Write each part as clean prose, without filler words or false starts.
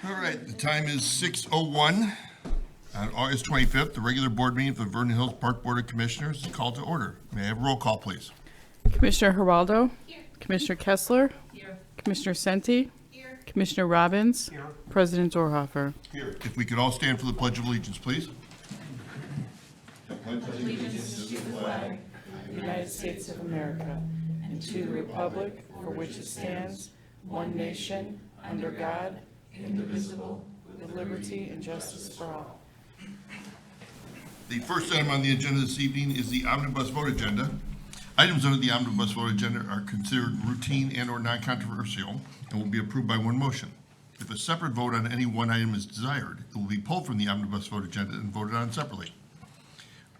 All right, the time is 6:01 on August 25th. The regular board meeting of the Vernon Hills Park Board of Commissioners is called to order. May I have a roll call, please? Commissioner Geraldo. Here. Commissioner Kessler. Here. Commissioner Senti. Here. Commissioner Robbins. Here. President Dorhofer. Here. If we could all stand for the Pledge of Allegiance, please. Allegiance to the flag of the United States of America and to the republic for which it stands, one nation, under God, indivisible, with liberty and justice for all. The first item on the agenda this evening is the omnibus vote agenda. Items under the omnibus vote agenda are considered routine and or non-controversial and will be approved by one motion. If a separate vote on any one item is desired, it will be pulled from the omnibus vote agenda and voted on separately.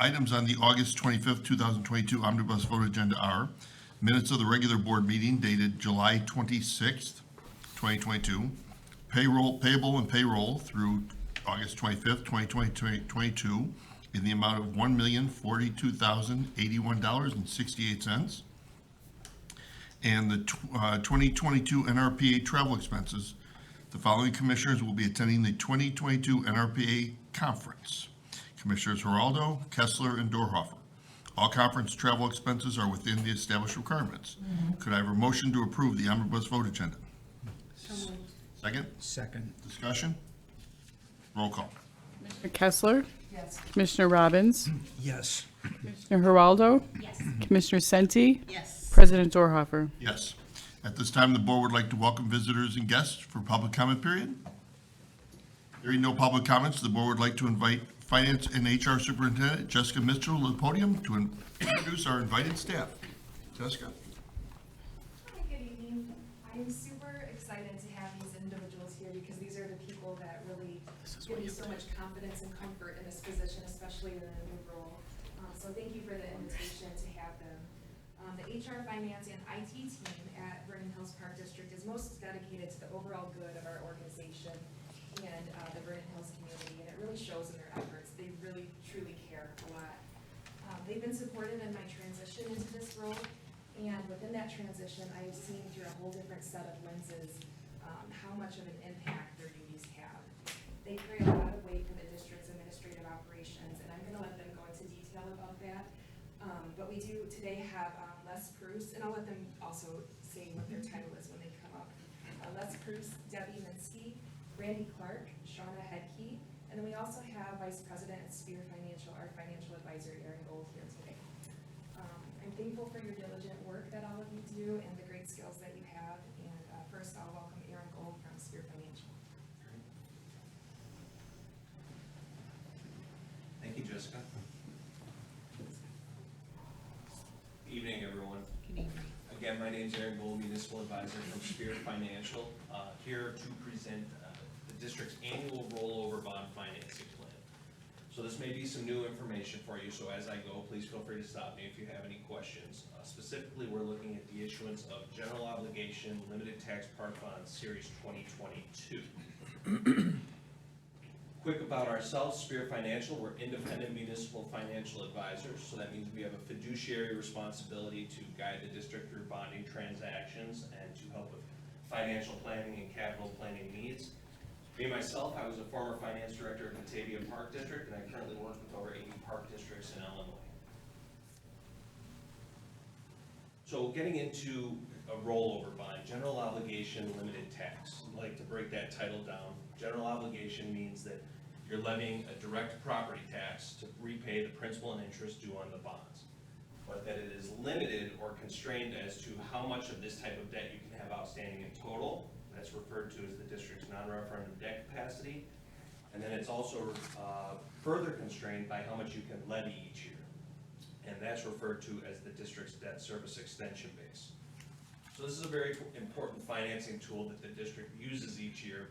Items on the August 25th, 2022 omnibus vote agenda are minutes of the regular board meeting dated July 26th, 2022, payable and payroll through August 25th, 2022 in the amount of $1,042,081.68, and the 2022 NRPA travel expenses. The following commissioners will be attending the 2022 NRPA conference: Commissioners Geraldo, Kessler, and Dorhofer. All conference travel expenses are within the established requirements. Could I have a motion to approve the omnibus vote agenda? Second? Second. Discussion? Roll call. Commissioner Kessler. Yes. Commissioner Robbins. Yes. Commissioner Geraldo. Yes. Commissioner Senti. Yes. President Dorhofer. Yes. At this time, the board would like to welcome visitors and guests for public comment period. Hearing no public comments, the board would like to invite Finance and HR Superintendent Jessica Mitchell to the podium to introduce our invited staff. Jessica? Hi, good evening. I'm super excited to have these individuals here because these are the people that really give me so much confidence and comfort in this position, especially in a new role. So thank you for the invitation to have them. The HR, Finance, and IT team at Vernon Hills Park District is most dedicated to the overall good of our organization and the Vernon Hills community, and it really shows in their efforts. They really, truly care a lot. They've been supportive in my transition into this role, and within that transition, I have seen through a whole different set of lenses how much of an impact their duties have. They carry a lot of weight for the district's administrative operations, and I'm going to let them go into detail about that. But we do today have Les Pruce, and I'll let them also say what their title is when they come up. Les Pruce, Debbie Minsky, Randy Clark, Shauna Hedke, and then we also have Vice President at Spear Financial, our financial advisor, Erin Gold, here today. I'm thankful for your diligent work that all of you do and the great skills that you have. And first, I'll welcome Erin Gold from Spear Financial. Thank you, Jessica. Good evening, everyone. Good evening. Again, my name is Aaron Gold, Municipal Advisor from Spirit Financial, here to present the district's annual rollover bond financing plan. So this may be some new information for you, so as I go, please feel free to stop me if you have any questions. Specifically, we're looking at the issuance of general obligation limited tax park bonds series 2022. Quick about ourselves, Spirit Financial, we're independent municipal financial advisors, so that means we have a fiduciary responsibility to guide the district through bonding transactions and to help with financial planning and capital planning needs. Me, myself, I was a former finance director of Batavia Park District, and I currently work with over 80 park districts in Illinois. So getting into a rollover bond, general obligation limited tax. I'd like to break that title down. General obligation means that you're levying a direct property tax to repay the principal and interest due on the bonds, but that it is limited or constrained as to how much of this type of debt you can have outstanding in total. That's referred to as the district's non-referendum debt capacity. And then it's also further constrained by how much you can levy each year. And that's referred to as the district's debt service extension base. So this is a very important financing tool that the district uses each year.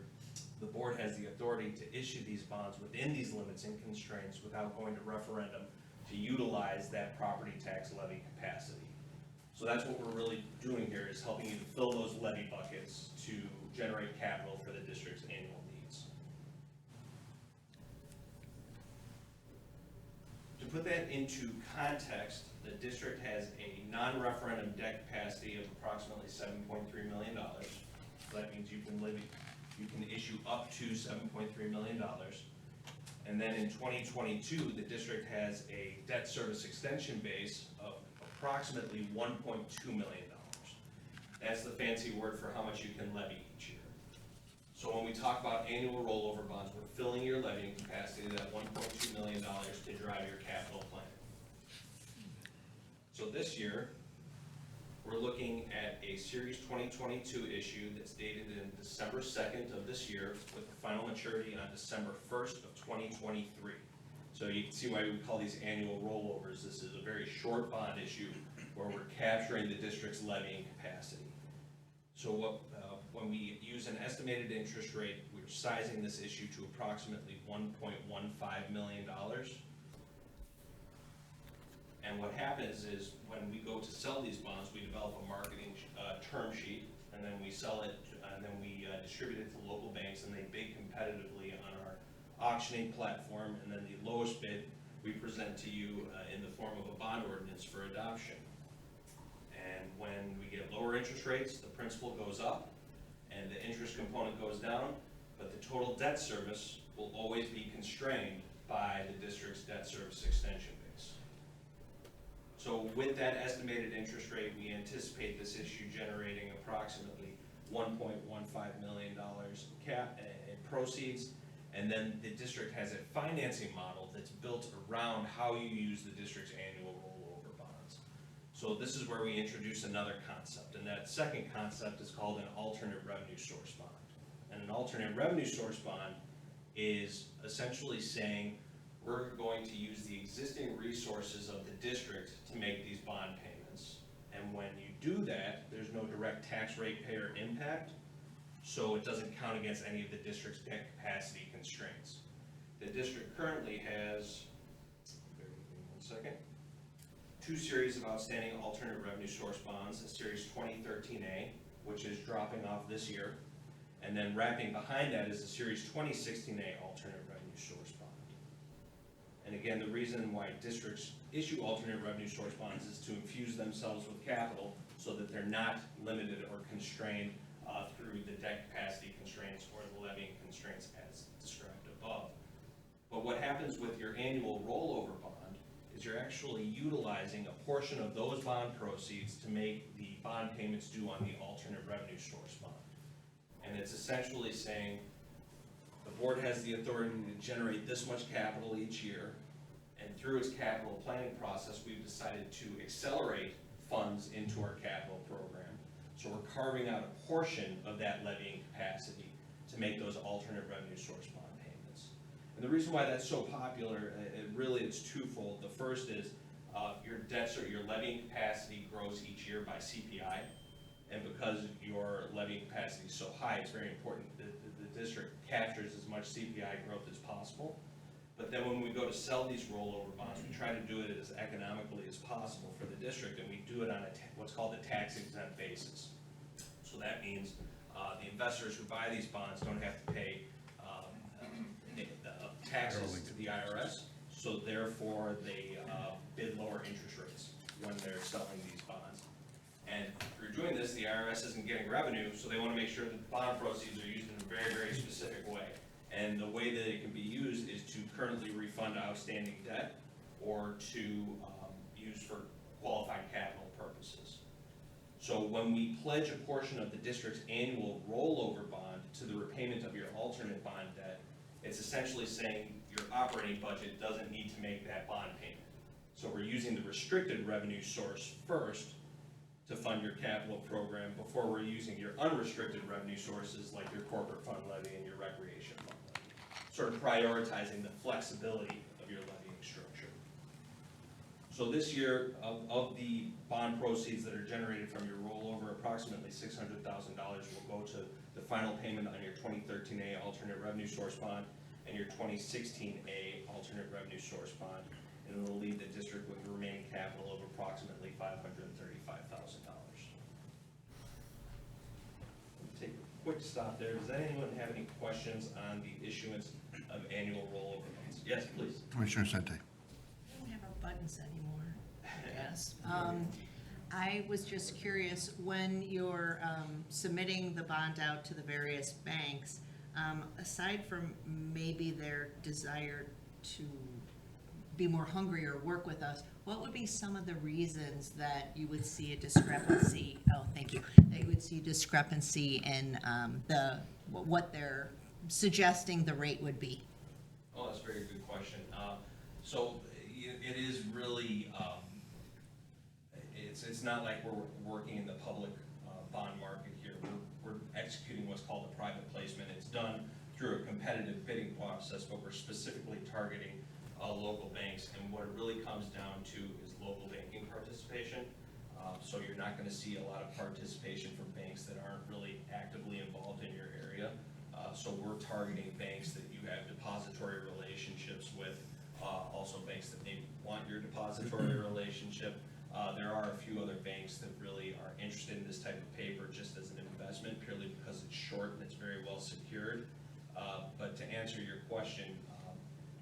The board has the authority to issue these bonds within these limits and constraints without going to referendum to utilize that property tax levy capacity. So that's what we're really doing here, is helping you to fill those levy buckets to generate capital for the district's annual needs. To put that into context, the district has a non-referendum debt capacity of approximately $7.3 million. So that means you can you can issue up to $7.3 million. And then in 2022, the district has a debt service extension base of approximately $1.2 million. That's the fancy word for how much you can levy each year. So when we talk about annual rollover bonds, we're filling your levying capacity, that $1.2 million, to drive your capital plan. So this year, we're looking at a Series 2022 issue that's dated in December 2nd of this year, with the final maturity on December 1st of 2023. So you can see why we call these annual rollovers. This is a very short bond issue where we're capturing the district's levying capacity. So when we use an estimated interest rate, we're sizing this issue to approximately $1.15 million. And what happens is, when we go to sell these bonds, we develop a marketing term sheet, and then we sell it, and then we distribute it to local banks, and they bid competitively on our auctioning platform, and then the lowest bid we present to you in the form of a bond ordinance for adoption. And when we get lower interest rates, the principal goes up, and the interest component goes down, but the total debt service will always be constrained by the district's debt service extension base. So with that estimated interest rate, we anticipate this issue generating approximately $1.15 million in proceeds. And then the district has a financing model that's built around how you use the district's annual rollover bonds. So this is where we introduce another concept, and that second concept is called an alternate revenue source bond. And an alternate revenue source bond is essentially saying, we're going to use the existing resources of the district to make these bond payments. And when you do that, there's no direct tax rate payer impact, so it doesn't count against any of the district's debt capacity constraints. The district currently has, bear with me 1 second, 2 series of outstanding alternate revenue source bonds, a series 2013A, which is dropping off this year, and then wrapping behind that is the series 2016A alternate revenue source bond. And again, the reason why districts issue alternate revenue source bonds is to infuse themselves with capital so that they're not limited or constrained through the debt capacity constraints or the levying constraints as described above. But what happens with your annual rollover bond is you're actually utilizing a portion of those bond proceeds to make the bond payments due on the alternate revenue source bond. And it's essentially saying, the board has the authority to generate this much capital each year, and through its capital planning process, we've decided to accelerate funds into our capital program. So we're carving out a portion of that levying capacity to make those alternate revenue source bond payments. And the reason why that's so popular, it's twofold. The first is your debt or your levying capacity grows each year by CPI. And because your levying capacity is so high, it's very important that the district captures as much CPI growth as possible. But then when we go to sell these rollover bonds, we try to do it as economically as possible for the district, and we do it on what's called a tax exempt basis. So that means the investors who buy these bonds don't have to pay taxes to the IRS, so therefore they bid lower interest rates when they're selling these bonds. And through doing this, the IRS isn't getting revenue, so they want to make sure that the bond proceeds are used in a very, very specific way. And the way that it can be used is to currently refund outstanding debt or to use for qualified capital purposes. So when we pledge a portion of the district's annual rollover bond to the repayment of your alternate bond debt, it's essentially saying your operating budget doesn't need to make that bond payment. So we're using the restricted revenue source first to fund your capital program before we're using your unrestricted revenue sources like your corporate fund levy and your recreation fund levy. Sort of prioritizing the flexibility of your levying structure. So this year, of the bond proceeds that are generated from your rollover, approximately $600,000 will go to the final payment on your 2013A alternate revenue source bond and your 2016A alternate revenue source bond. And it will leave the district with remaining capital of approximately $535,000. Take a quick stop there. Does anyone have any questions on the issuance of annual rollover bonds? Yes, please. Commissioner Sente. We don't have our buttons anymore, I guess. I was just curious, when you're submitting the bond out to the various banks, aside from maybe their desire to be more hungry or work with us, what would be some of the reasons that you would see a discrepancy? Oh, thank you. That you would see discrepancy in what they're suggesting the rate would be? Oh, that's a very good question. So it is really, it's not like we're working in the public bond market here. We're executing what's called a private placement. It's done through a competitive bidding process, but we're specifically targeting local banks. And what it really comes down to is local banking participation. So you're not going to see a lot of participation from banks that aren't really actively involved in your area. So we're targeting banks that you have depository relationships with, also banks that maybe want your depository relationship. There are a few other banks that really are interested in this type of paper just as an investment, purely because it's short and it's very well secured. But to answer your question,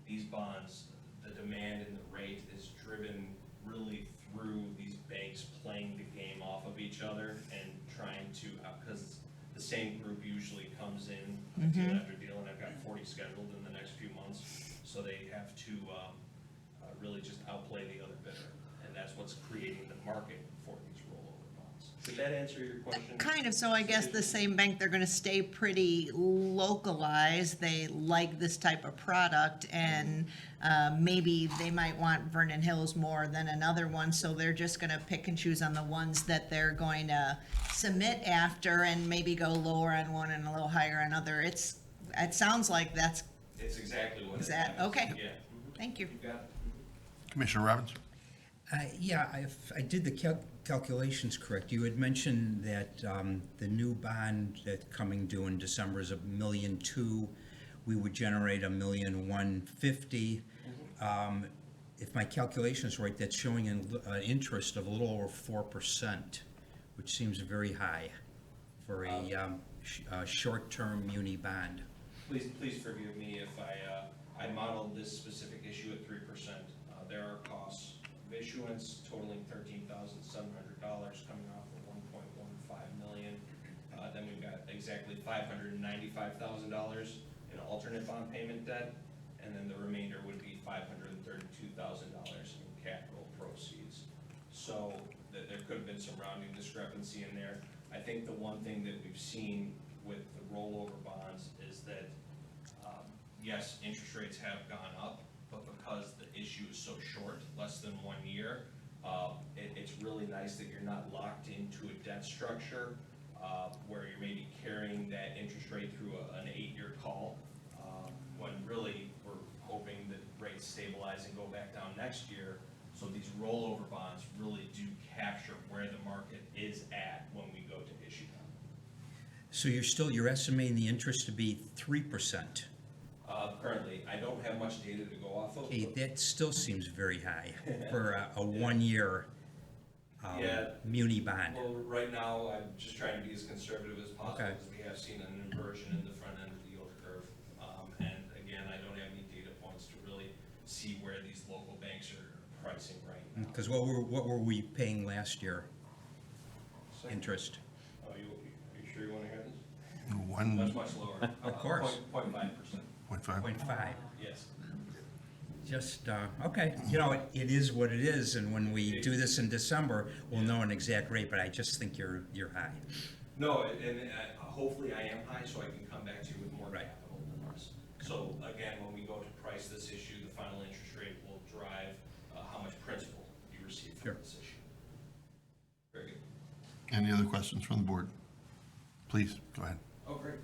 these bonds, the demand and the rate is driven really through these banks playing the game off of each other and trying to, because the same group usually comes in deal after deal, and I've got 40 scheduled in the next few months, so they have to really just outplay the other bidder, and that's what's creating the market for these rollover bonds. Did that answer your question? Kind of, so I guess the same bank, they're gonna stay pretty localized, they like this type of product, and maybe they might want Vernon Hills more than another one, so they're just gonna pick and choose on the ones that they're going to submit after, and maybe go lower on one and a little higher on other. It sounds like that's, It's exactly what is it that, happens. okay, Yeah. thank you. You got it. Commissioner Robbins? Yeah, if I did the calculations correct, you had mentioned that the new bond that's coming due in December is $1.2 million. We would generate $1.15 million. If my calculation's right, that's showing an interest of a little over 4%, which seems very high for a short-term muni bond. Please forgive me if I modeled this specific issue at 3%. There are costs of issuance totaling $13,700 coming off of $1.15 million. Then we've got exactly $595,000 in alternate bond payment debt, and then the remainder would be $532,000 in capital proceeds. So there could have been some rounding discrepancy in there. I think the one thing that we've seen with the rollover bonds is that, yes, interest rates have gone up, but because the issue is so short, less than 1 year, it's really nice that you're not locked into a debt structure where you're maybe carrying that interest rate through an 8-year call, when really we're hoping that rates stabilize and go back down next year. So these rollover bonds really do capture where the market is at when we go to issue them. So you're estimating the interest to be 3%. Currently, I don't have much data to go off of. Okay, that still seems very high for a 1-year Yeah. muni bond. Well, right now, I'm just trying to be as conservative as possible, Okay. because we have seen an inversion in the front end of the yield curve. And again, I don't have any data points to really see where these local banks are pricing right now. Because what were we paying last year, interest? Oh, are you sure you want to hear this? One That's much lower. Of course. 0.5%. point five. 0.5. Yes. Just, okay, it is what it is, and when we do this in December, we'll know an exact rate, but I just think you're high. No, and hopefully I am high, so I can come back to you with more Right. capital than this. So again, when we go to price this issue, the final interest rate will drive how much principal you receive Sure. from this issue. Very good. Any other questions from the board? Please, go ahead. Oh, great.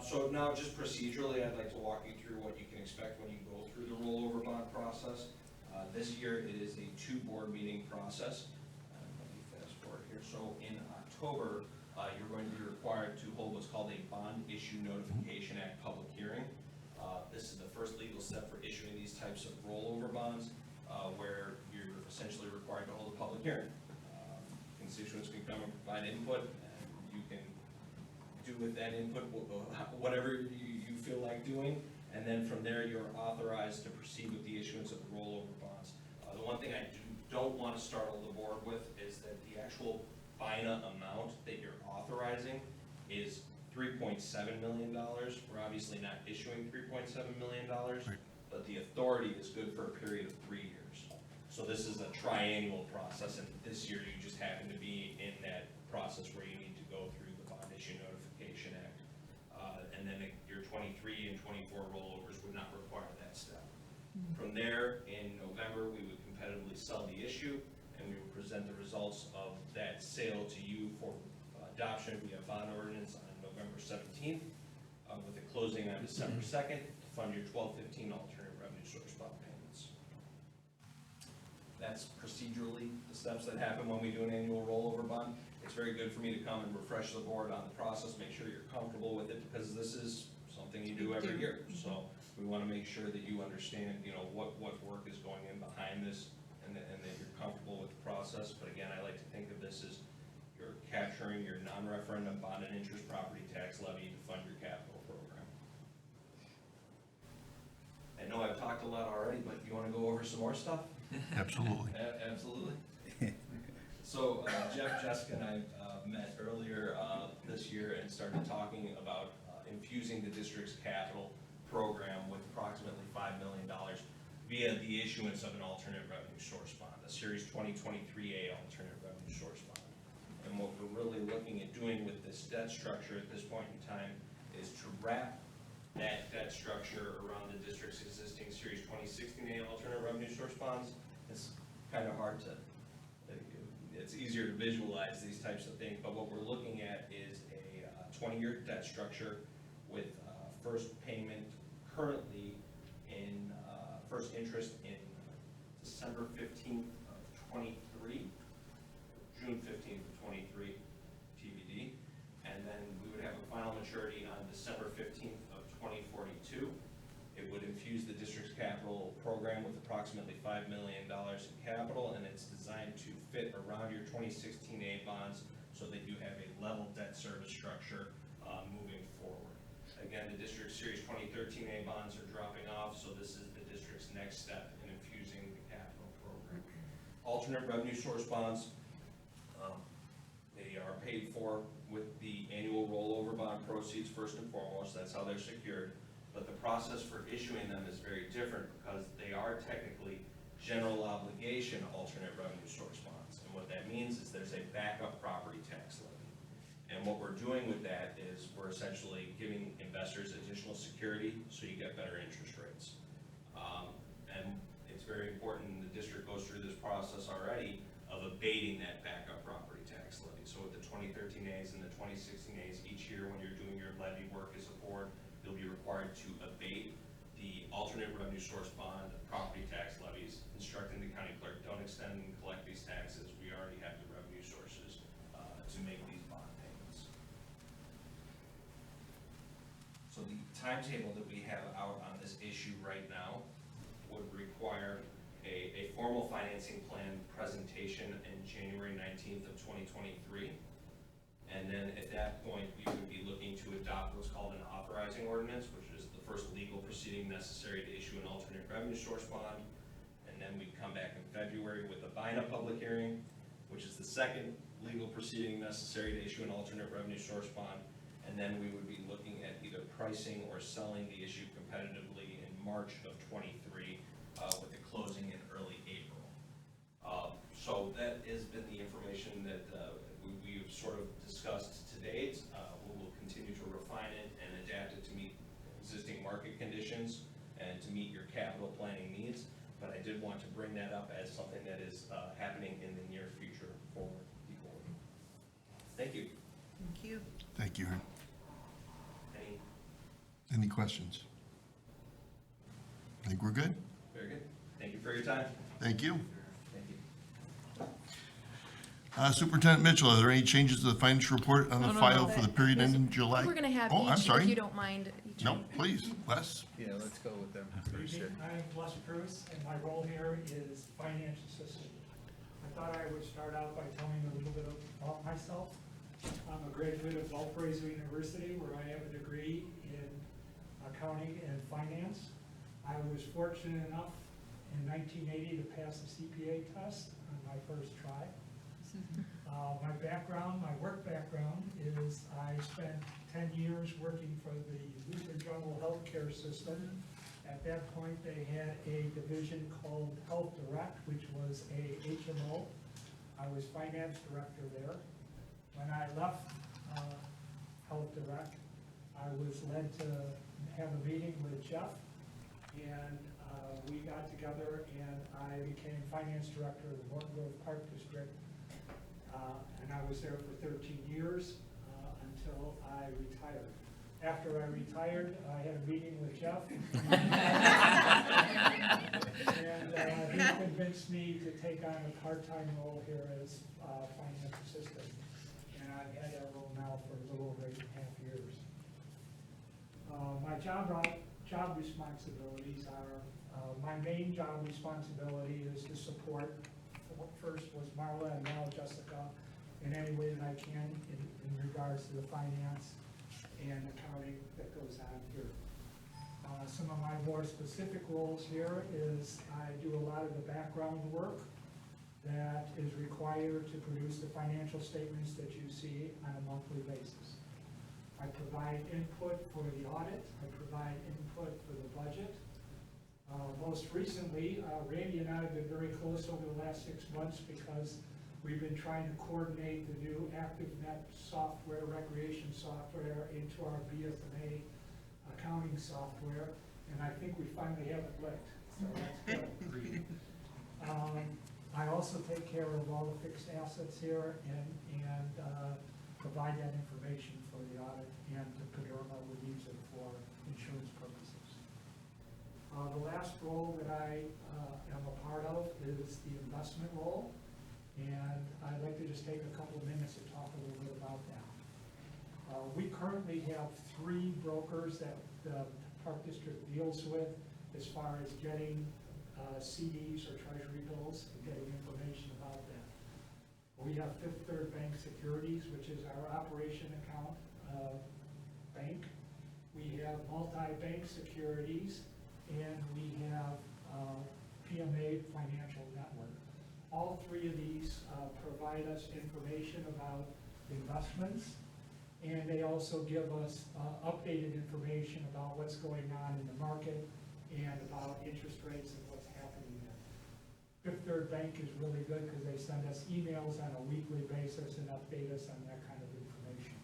So now, just procedurally, I'd like to walk you through what you can expect when you go through the rollover bond process. This year, it is a 2-board meeting process. Let me fast forward here. So in October, you're going to be required to hold what's called a Bond Issue Notification Act public hearing. This is the first legal step for issuing these types of rollover bonds, where you're essentially required to hold a public hearing. Constituents can come and provide input, and you can do with that input whatever you feel like doing, and then from there you're authorized to proceed with the issuance of the rollover bonds. The one thing I don't want to startle the board with is that the actual BINA amount that you're authorizing is $3.7 million. We're obviously not issuing $3.7 million, Right. but the authority is good for a period of 3 years. So this is a triannual process, and this year you just happen to be in that process where you need to go through the Bond Issue Notification Act. And then your 23 and 24 rollovers would not require that step. From there, in November, we would competitively sell the issue, and we would present the results of that sale to you for adoption via bond ordinance on November 17th, with the closing on December 2nd, to fund your 1215 alternate revenue source bond payments. That's procedurally the steps that happen when we do an annual rollover bond. It's very good for me to come and refresh the board on the process, make sure you're comfortable with it, because this is something you do every year. So we want to make sure that you understand, what work is going in behind this, and that you're comfortable with the process. But again, I like to think of this as you're capturing your non-referendum bond and interest property tax levy to fund your capital program. I know I've talked a lot already, but you want to go over some more stuff? Absolutely. Absolutely. So Jeff, Jessica, and I met earlier this year and started talking about infusing the district's capital program with approximately $5 million via the issuance of an alternate revenue source bond, a Series 2023A alternate revenue source bond. And what we're really looking at doing with this debt structure at this point in time is to wrap that debt structure around the district's existing Series 2016A alternate revenue source bonds. It's kind of hard to, it's easier to visualize these types of things, but what we're looking at is a 20-year debt structure with first payment currently in, first interest in December 15th of 23, June 15th of 23, TBD, and then we would have a final maturity on December 15th of 2042. It would infuse the district's capital program with approximately $5 million in capital, and it's designed to fit around your 2016A bonds so that you have a level debt service structure moving forward. Again, the district's Series 2013A bonds are dropping off, so this is the district's next step in infusing the capital program. Alternate revenue source bonds, they are paid for with the annual rollover bond proceeds first and foremost. That's how they're secured. But the process for issuing them is very different because they are technically general obligation alternate revenue source bonds. And what that means is there's a backup property tax levy. And what we're doing with that is we're essentially giving investors additional security so you get better interest rates. And it's very important, the district goes through this process already of abating that backup property tax levy. So with the 2013As and the 2016As, each year when you're doing your levy work as a board, you'll be required to abate the alternate revenue source bond property tax levies, instructing the county clerk, don't extend and collect these taxes. We already have the revenue sources to make these bond payments. So the timetable that we have out on this issue right now would require a formal financing plan presentation in January 19th of 2023. And then at that point, we would be looking to adopt what's called an authorizing ordinance, which is the first legal proceeding necessary to issue an alternate revenue source bond. And then we'd come back in February with a BINA public hearing, which is the second legal proceeding necessary to issue an alternate revenue source bond. And then we would be looking at either pricing or selling the issue competitively in March of 23, with the closing in early April. So that has been the information that we've sort of discussed to date. We will continue to refine it and adapt it to meet existing market conditions and to meet your capital planning needs. But I did want to bring that up as something that is happening in the near future for the board. Thank you. Thank you. Thank you. Any? Any questions? I think we're good. Very good. Thank you for your time. Thank you. Thank you. Superintendent Mitchell, are there any changes to the financial report on the No, file for the period ending July? We're gonna have Oh, I'm each, if sorry. you don't mind. each No, one. please, Les. Yeah, let's go with them Good first. evening, I'm Les Cruz, and my role here is finance assistant. I thought I would start out by telling you a little bit about myself. I'm a graduate of Valparaiso University, where I have a degree in accounting and finance. I was fortunate enough in 1980 to pass the CPA test. on my first try. My background, my work background is I spent 10 years working for the Lutheran General Healthcare System. At that point, they had a division called Health Direct, which was a HMO. I was finance director there. When I left Health Direct, I was led to have a meeting with Jeff, and we got together and I became finance director of the Morton Grove Park District. And I was there for 13 years until I retired. After I retired, I had a meeting with Jeff. And he convinced me to take on a part-time role here as finance assistant. And I've had that role now for a little over 8.5 years. My job responsibilities are, my main job responsibility is to support, first was Marla and now Jessica, in any way that I can in regards to the finance and accounting that goes on here. Some of my more specific roles here is I do a lot of the background work that is required to produce the financial statements that you see on a monthly basis. I provide input for the audit, I provide input for the budget. Most recently, Randy and I have been very close over the last 6 months because we've been trying to coordinate the new ActiveNet software, recreation software, into our BSNA accounting software, and I think we finally have it licked, so that's good. I also take care of all the fixed assets here and provide that information for the audit and to Padermo would use it for insurance purposes. The last role that I am a part of is the investment role, and I'd like to just take a couple of minutes to talk a little bit about that. We currently have 3 brokers that the Park District deals with as far as getting CDs or treasury bills and getting information about that. We have Fifth Third Bank Securities, which is our operation account bank. We have Multi-Bank Securities, and we have PMA Financial Network. All 3 of these provide us information about investments, and they also give us updated information about what's going on in the market and about interest rates and what's happening there. Fifth Third Bank is really good because they send us emails on a weekly basis and update us on that kind of information.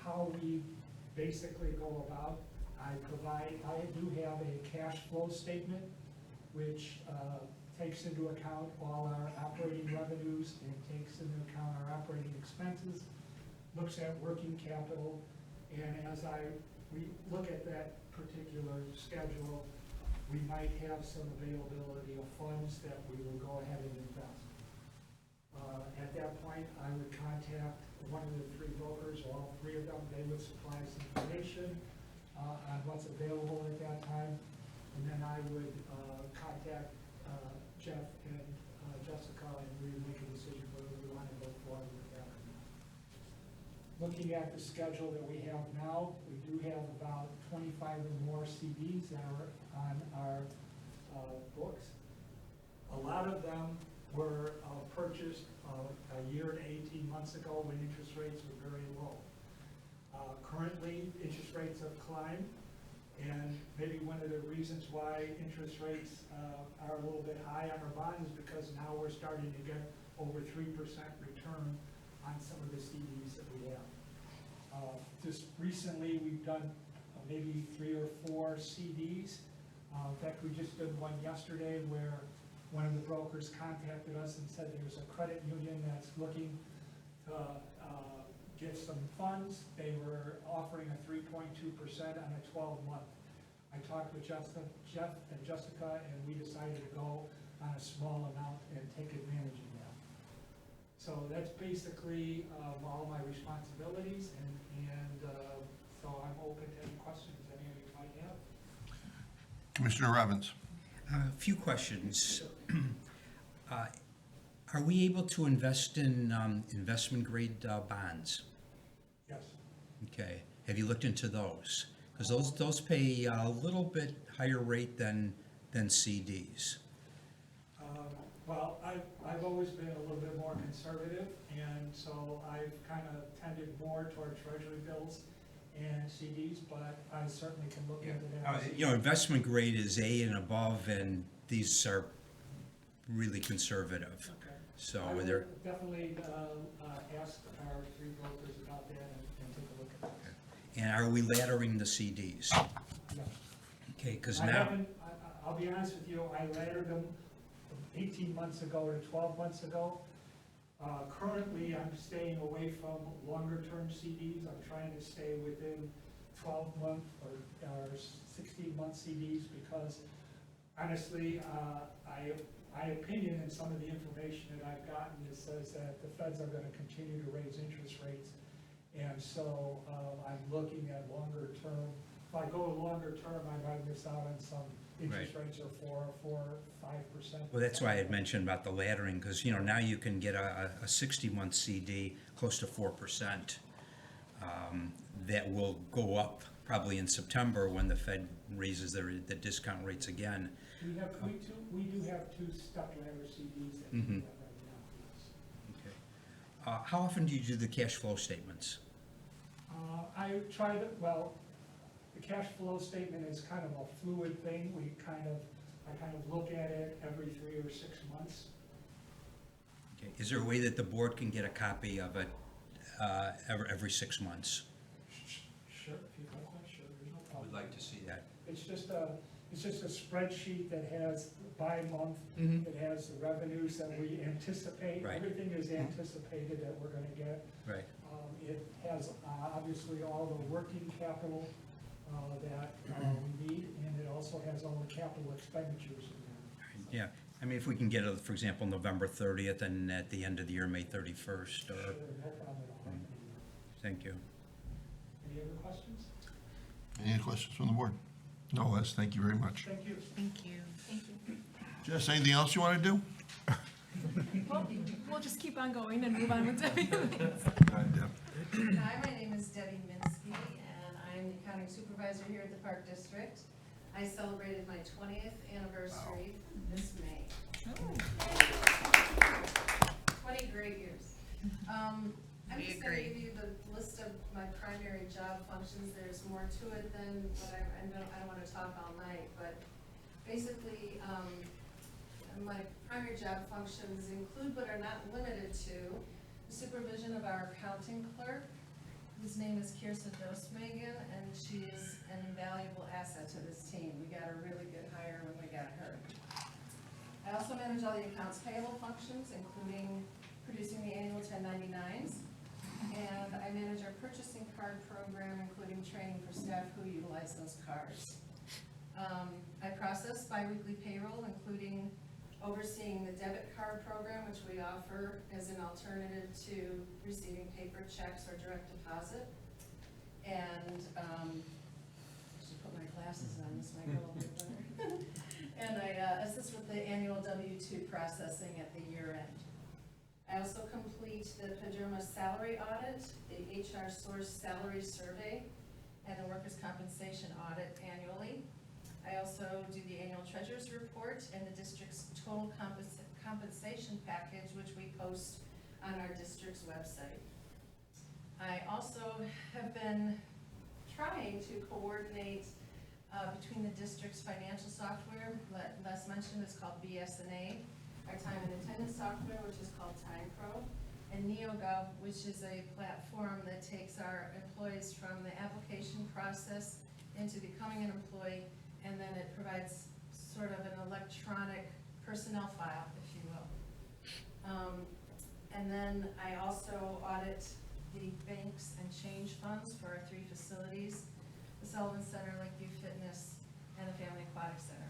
How we basically go about, I do have a cash flow statement which takes into account all our operating revenues and takes into account our operating expenses, looks at working capital, and as we look at that particular schedule, we might have some availability of funds that we will go ahead and invest. At that point, I would contact one of the 3 brokers, or all 3 of them. They would supply some information on what's available at that time, and then I would contact Jeff and Jessica, and we would make a decision whether we want to go forward with that or not. Looking at the schedule that we have now, we do have about 25 or more CDs that are on our books. A lot of them were purchased a year to 18 months ago when interest rates were very low. Currently, interest rates have climbed, and maybe one of the reasons why interest rates are a little bit high on our bonds is because now we're starting to get over 3% return on some of the CDs that we have. Just recently, we've done maybe 3 or 4 CDs. In fact, we just did one yesterday where one of the brokers contacted us and said there's a credit union that's looking to get some funds. They were offering a 3.2% on a 12-month. I talked with Jeff and Jessica, and we decided to go on a small amount and take advantage of that. So that's basically all my responsibilities, and so I'm open to any questions any of you might have. Commissioner Robbins. A few questions. Are we able to invest in investment-grade bonds? Yes. Okay. Have you looked into those? Because those pay a little bit higher rate than CDs. Well, I've always been a little bit more conservative, and so I've kind of tended more toward treasury bills and CDs, but I certainly can look into that. You know, investment grade is A and above, and these are really conservative. Okay. So I will they're, definitely ask our three brokers about that and take a look at that. and are we laddering the CDs? Yeah. Okay, because I now, haven't, I'll be honest with you, I laddered them 18 months ago to 12 months ago. Currently, I'm staying away from longer-term CDs. I'm trying to stay within 12-month or 16-month CDs because honestly, my opinion and some of the information that I've gotten is says that the feds are going to continue to raise interest rates. And so I'm looking at longer term. If I go longer term, I might miss out on some interest rates are 4 or 5%. well, that's why I had mentioned about the laddering, because, you know, now you can get a 60-month CD close to 4%. That will go up probably in September when the Fed raises the discount rates again. We do have two step ladder CDs that we have right now, yes. Okay. How often do you do the cash flow statements? I try to, well, the cash flow statement is kind of a fluid thing. I kind of look at it every 3 or 6 months. Okay. Is there a way that the board can get a copy of it every 6 months? Sure, if you'd like that, sure, there's no I problem. would like to see that. It's just a spreadsheet that has by month, it has the revenues that we anticipate. Right. Everything is anticipated that we're gonna get. Right. It has obviously all the working capital that we need, and it also has all the capital expenditures in there. Yeah, I mean, if we can get it, for example, November 30th and at the end of the year, May 31st, Sure, or, no problem at all. thank you. Any other questions? Any questions from the board? No, Les, thank you very much. Thank you. Thank you. Thank you. Jess, anything else you want to do? Well, we'll just keep on going and move on with Debbie. Hi, my name is Debbie Minsky, and I'm the accounting supervisor here at the Park District. I celebrated my 20th anniversary this May. 20 great years. I'm We just gonna agree. give you the list of my primary job functions. There's more to it than what I don't wanna talk all night, but basically, my primary job functions include but are not limited to the supervision of our accounting clerk, whose name is Kirsten Dosmagan, and she is an invaluable asset to this team. We got a really good hire when we got her. I also manage all the accounts payable functions, including producing the annual 1099s. And I manage our purchasing card program, including training for staff who utilize those cards. I process biweekly payroll, including overseeing the debit card program, which we offer as an alternative to receiving paper checks or direct deposit. And, I should put my glasses on, this might go a little bit better. And I assist with the annual W-2 processing at the year end. I also complete the PAJRMA salary audit, the HR source salary survey, and the workers' compensation audit annually. I also do the annual treasurer's report and the district's total compensation package, which we post on our district's website. I also have been trying to coordinate between the district's financial software, Les mentioned, is called BSNA, our time and attendance software, which is called TimePro, and NeoGov, which is a platform that takes our employees from the application process into becoming an employee, and then it provides sort of an electronic personnel file, if you will. And then I also audit the banks and change funds for our 3 facilities, the Sullivan Center, Lakeview Fitness, and the Family Aquatic Center.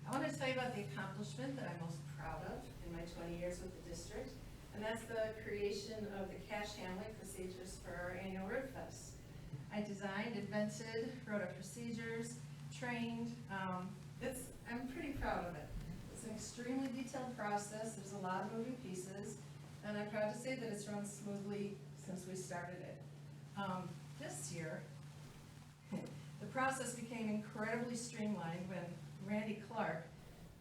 I want to tell you about the accomplishment that I'm most proud of in my 20 years with the district, and that's the creation of the cash handling procedures for our annual Rib Fest. I designed, invented, wrote our procedures, trained. I'm pretty proud of it. It's an extremely detailed process. There's a lot of moving pieces, and I'm proud to say that it's run smoothly since we started it. This year, the process became incredibly streamlined when Randy Clark,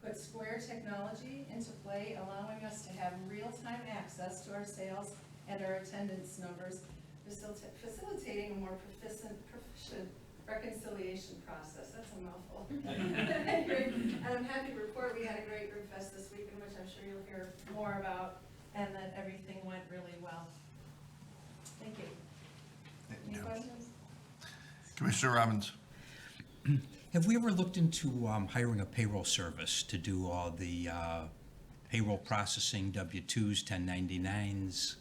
put Square technology into play, allowing us to have real-time access to our sales and our attendance numbers, facilitating a more proficient reconciliation process. That's a mouthful. And I'm happy to report we had a great Rib Fest this weekend, which I'm sure you'll hear more about, and that everything went really well. Thank you. Any questions? Commissioner Robbins? Have we ever looked into hiring a payroll service to do all the payroll processing, W-2s, 1099s?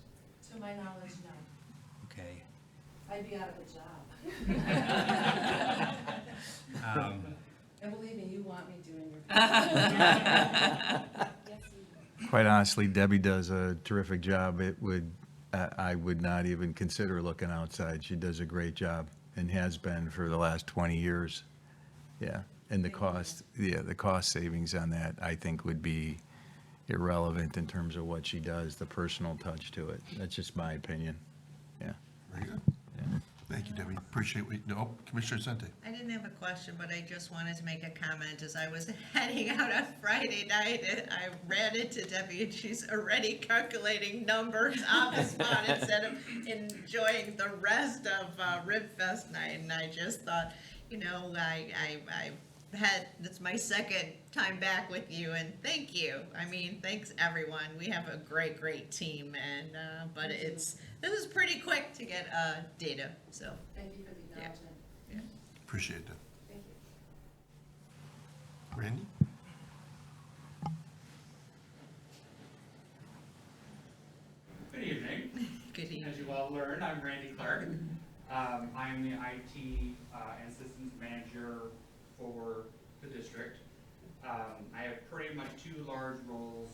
To my knowledge, no. Okay. I'd be out of a job. And believe me, you want me doing your. Yes, you do. Quite honestly, Debbie does a terrific job. I would not even consider looking outside. She does a great job and has been for the last 20 years. Yeah, and the cost savings on that, I think, would be irrelevant in terms of what she does, the personal touch to it. That's just my opinion. Yeah. Very good. Thank you, Debbie. Appreciate Commissioner Sente. I didn't have a question, but I just wanted to make a comment. As I was heading out on Friday night, I ran into Debbie and she's already calculating numbers on the spot instead of enjoying the rest of Rib Fest night. And I just thought, you know, it's my second time back with you, and thank you. I mean, thanks everyone. We have a great, great team, and but this is pretty quick to get data. So Thank you for the acknowledgement. yeah. Appreciate that. Thank you. Randy? Good evening. Good evening. As you all learned, I'm Randy Clark. I'm the IT and systems manager for the district. I have pretty much two large roles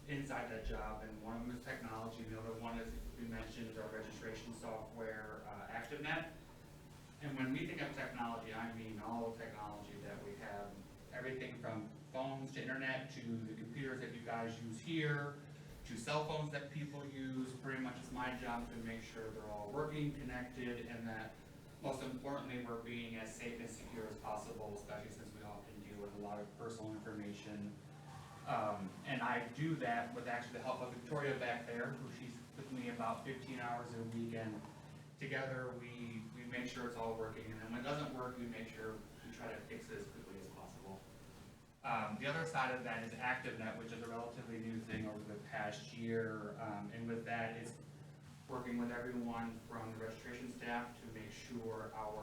inside that job, and one of them is technology, and the other one, as we mentioned, is our registration software, ActiveNet. And when we think of technology, I mean all the technology that we have, everything from phones to internet to the computers that you guys use here, to cell phones that people use. Pretty much it's my job to make sure they're all working, connected, and that most importantly, we're being as safe and secure as possible, especially since we often deal with a lot of personal information. And I do that with actually the help of Victoria back there, who she's with me about 15 hours a week, and together we make sure it's all working, and then when it doesn't work, we make sure we try to fix it as quickly as possible. The other side of that is ActiveNet, which is a relatively new thing over the past year, and with that, it's working with everyone from the registration staff to make sure all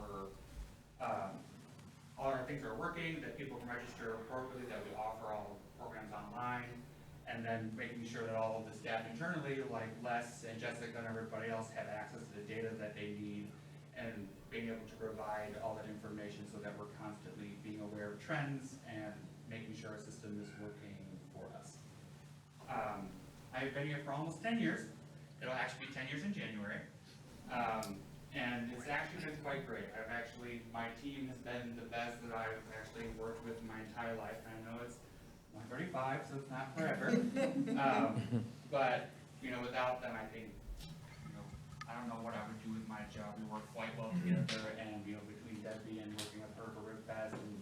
our things are working, that people can register appropriately, that we offer all programs online, and then making sure that all of the staff internally, like Les and Jessica and everybody else, have access to the data that they need, and being able to provide all that information so that we're constantly being aware of trends and making sure our system is working for us. I've been here for almost 10 years. It'll actually be 10 years in January. And it's actually been quite great. My team has been the best that I've actually worked with my entire life. And I know it's 135, so it's not forever. But, you know, without them, I think, you know, I don't know what I would do with my job. We work quite well together, and, you know, between Debbie and working with her for Rib Fest, and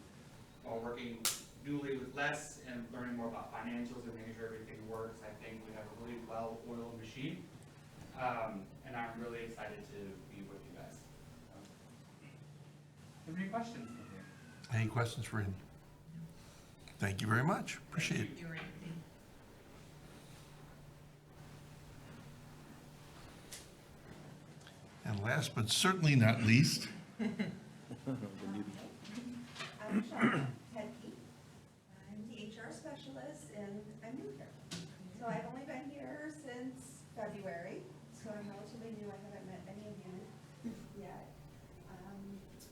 while working newly with Les and learning more about financials and making sure everything works, I think we have a really well-oiled machine. And I'm really excited to be with you guys. Do you have any questions for me? Any questions for him? Thank you very much. Appreciate it. You're right. And last but certainly not least, I'm Michelle Hedke. I'm the HR specialist, and I'm new here. So I've only been here since February, so I'm relatively new. I haven't met any of you yet.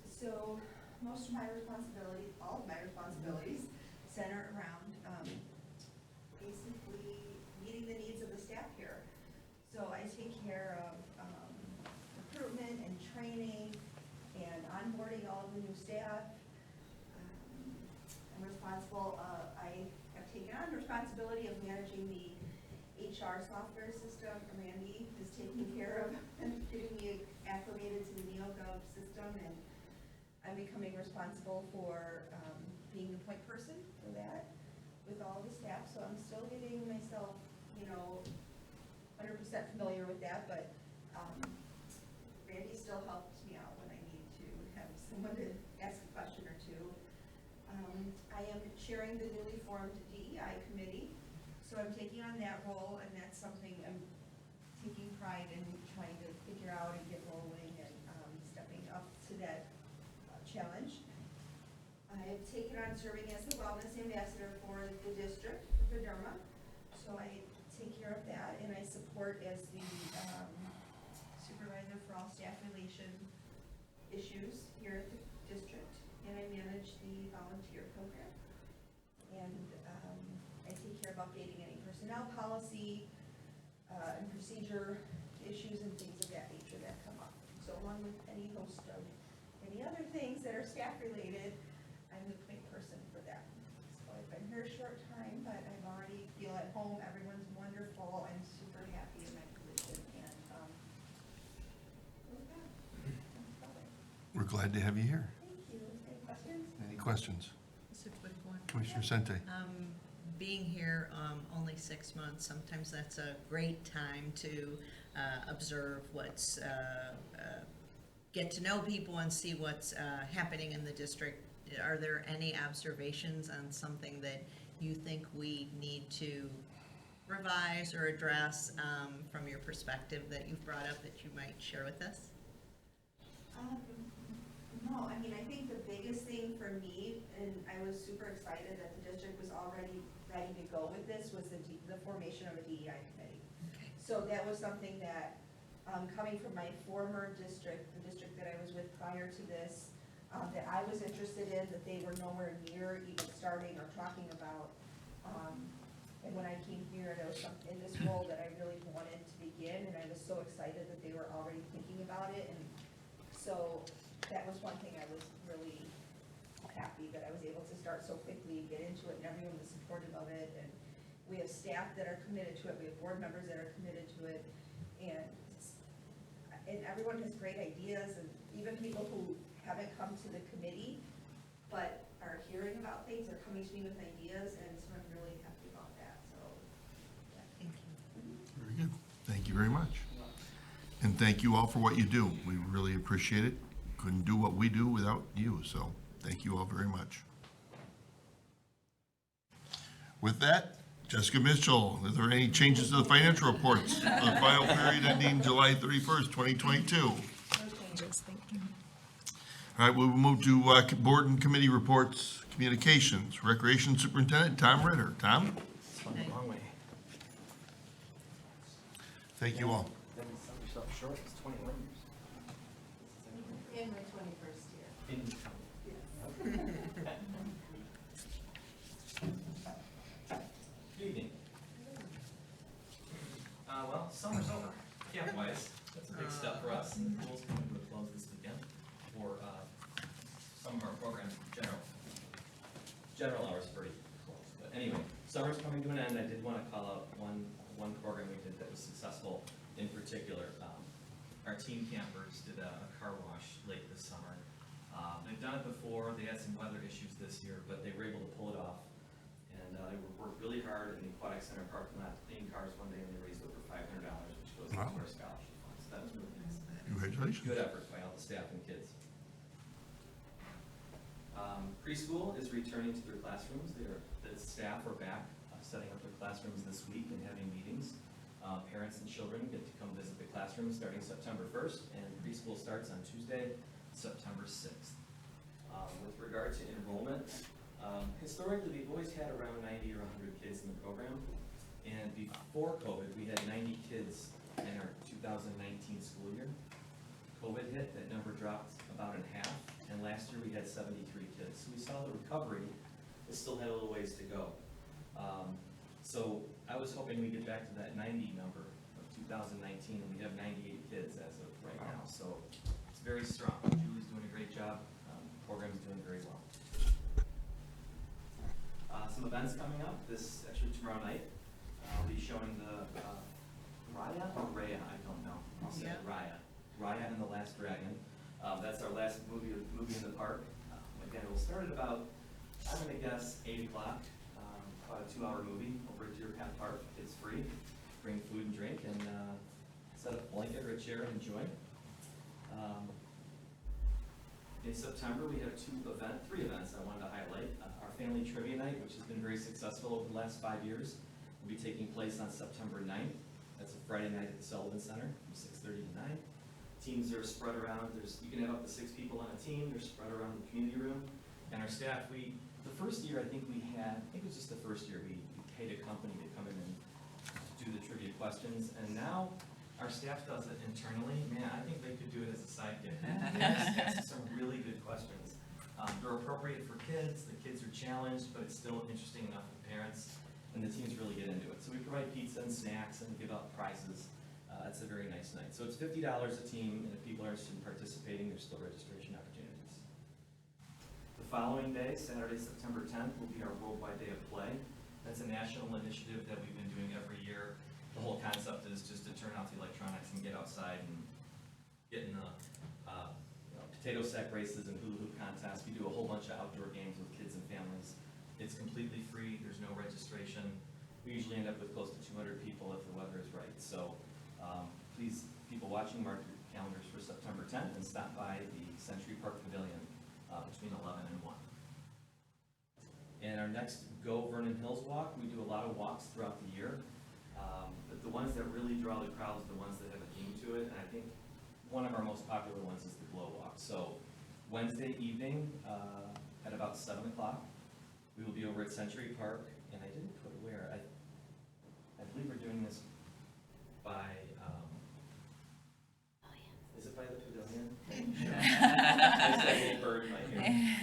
So most of my responsibilities, all of my responsibilities, center around basically meeting the needs of the staff here. So I take care of recruitment and training and onboarding all of the new staff. I'm responsible, I have taken on the responsibility of managing the HR software system. Randy is taking care of getting me acclimated to the NeoGov system, and I'm becoming responsible for being the point person for that. with all the staff, so I'm still getting myself, 100% familiar with that, but Randy still helps me out when I need to have someone to ask a question or two. I am chairing the newly formed DEI committee, so I'm taking on that role, and that's something I'm taking pride in trying to figure out and get rolling and stepping up to that challenge. I have taken on serving as the wellness ambassador for the district for Derma, so I take care of that, and I support as the supervisor for all staff relation issues here at the district, and I manage the volunteer program. And I take care of updating any personnel policy and procedure issues and things of that nature that come up. So along with any host of any other things that are staff related, I'm the point person for that. So I've been here a short time, but I already feel at home. Everyone's wonderful. I'm super happy in my position, and with that, that's about it. We're glad to have you here. Thank you. Any questions? Any questions? Just a quick one. Commissioner Sente? Being here only 6 months, sometimes that's a great time to observe what's, get to know people and see what's happening in the district. Are there any observations on something that you think we need to revise or address from your perspective that you've brought up that you might share with us? No, I mean, I think the biggest thing for me, and I was super excited that the district was already ready to go with this, was the formation of a DEI committee. Okay. So that was something that, coming from my former district, the district that I was with prior to this, that I was interested in, that they were nowhere near even starting or talking about. And when I came here, there was something in this role that I really wanted to begin, and I was so excited that they were already thinking about it. And so that was one thing I was really happy that I was able to start so quickly and get into it, and everyone was supportive of it. And we have staff that are committed to it, we have board members that are committed to it, and everyone has great ideas, and even people who haven't come to the committee but are hearing about things are coming to me with ideas, and so I'm really happy about that. So, yeah. Thank you. Very good. Thank you very much. And thank you all for what you do. We really appreciate it. Couldn't do what we do without you, so thank you all very much. With that, Jessica Mitchell, are there any changes to the financial reports for the final period ending July 31st, 2022? No changes, thank you. All right, we'll move to board and committee reports, communications, Recreation Superintendent Tom Ritter. Tom? Thank you all. Then you sell yourself short, it's 21 years. In my 21st year. Good evening. Well, summer's over, camp-wise, that's a big step for us, and the pool's coming to a close this weekend for some of our programs in general. General hours pretty close, but anyway, summer's coming to an end. I did want to call out one program we did that was successful in particular. Our teen campers did a car wash late this summer. They've done it before. They had some weather issues this year, but they were able to pull it off. And they worked really hard in the Aquatic Center parking lot, cleaning cars one day, and they raised over $500, which goes into Wow. our scholarship fund. So that was really nice. Congratulations. Good effort by all the staff and kids. Preschool is returning to their classrooms. The staff are back setting up their classrooms this week and having meetings. Parents and children get to come visit the classrooms starting September 1st, and preschool starts on Tuesday, September 6th. With regard to enrollment, historically we've always had around 90 or 100 kids in the program, and before COVID we had 90 kids in our 2019 school year. COVID hit, that number dropped about in half, and last year we had 73 kids. So we saw the recovery, it still had a little ways to go. So I was hoping we get back to that 90 number of 2019, and we have 98 kids as of right now. So it's very strong. Julie's doing a great job. Program's doing very well. Some events coming up. Actually tomorrow night, I'll be showing the Raya or Raya, I don't know. I'll say Raya. Raya and the Last Dragon. That's our last movie in the park. Again, it will start at about, I'm going to guess, 8 o'clock. about a 2-hour movie over at Deer Path Park. It's free. Bring food and drink and set up a blanket or a chair and enjoy. In September, we have three events I wanted to highlight. Our family trivia night, which has been very successful over the last 5 years, will be taking place on September 9th. That's a Friday night at the Sullivan Center from 6:30 to 9. Teams are spread around. You can have up to 6 people on a team. They're spread around the community room. And our staff, the first year I think it was just the first year we paid a company to come in and do the trivia questions. And now our staff does it internally. Man, I think they could do it as a sidekick. They just ask some really good questions. They're appropriate for kids. The kids are challenged, but it's still interesting enough for parents. And the teams really get into it. So we provide pizza and snacks and give out prizes. It's a very nice night. So it's $50 a team, and if people are interested in participating, there's still registration opportunities. The following day, Saturday, September 10th, will be our Worldwide Day of Play. That's a national initiative that we've been doing every year. The whole concept is just to turn off the electronics and get outside and get in the potato sack races and hula hoop contests. We do a whole bunch of outdoor games with kids and families. It's completely free. There's no registration. We usually end up with close to 200 people if the weather is right. So please, people watching, mark your calendars for September 10th and stop by the Century Park Pavilion between 11 and 1. And our next Go Vernon Hills Walk, we do a lot of walks throughout the year. But the ones that really draw the crowds are the ones that have a theme to it. And I think one of our most popular ones is the Glow Walk. So Wednesday evening at about 7 o'clock, we will be over at Century Park. And I didn't put where. I believe we're doing this by, is it by the pavilion? I said a little bird in my ear.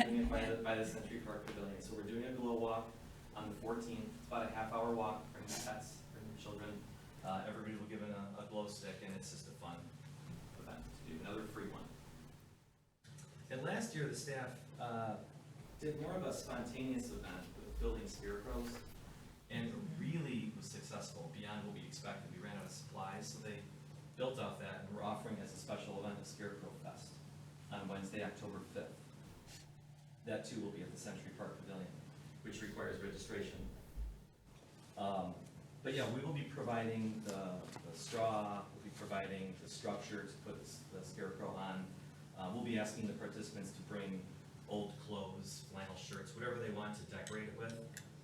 Doing it by the Century Park Pavilion. So we're doing a Glow Walk on the 14th. It's about a half-hour walk. Bring your pets, bring your children. Everybody will give it a glow stick, and it's just a fun event to do. Another free one. And last year, the staff did more of a spontaneous event with building scarecrows, and it really was successful beyond what we expected. We ran out of supplies, so they built off that, and we're offering as a special event a Scarecrow Fest on Wednesday, October 5th. That too will be at the Century Park Pavilion, which requires registration. But yeah, we will be providing the straw, we'll be providing the structure to put the scarecrow on. We'll be asking the participants to bring old clothes, flannel shirts, whatever they want to decorate it with.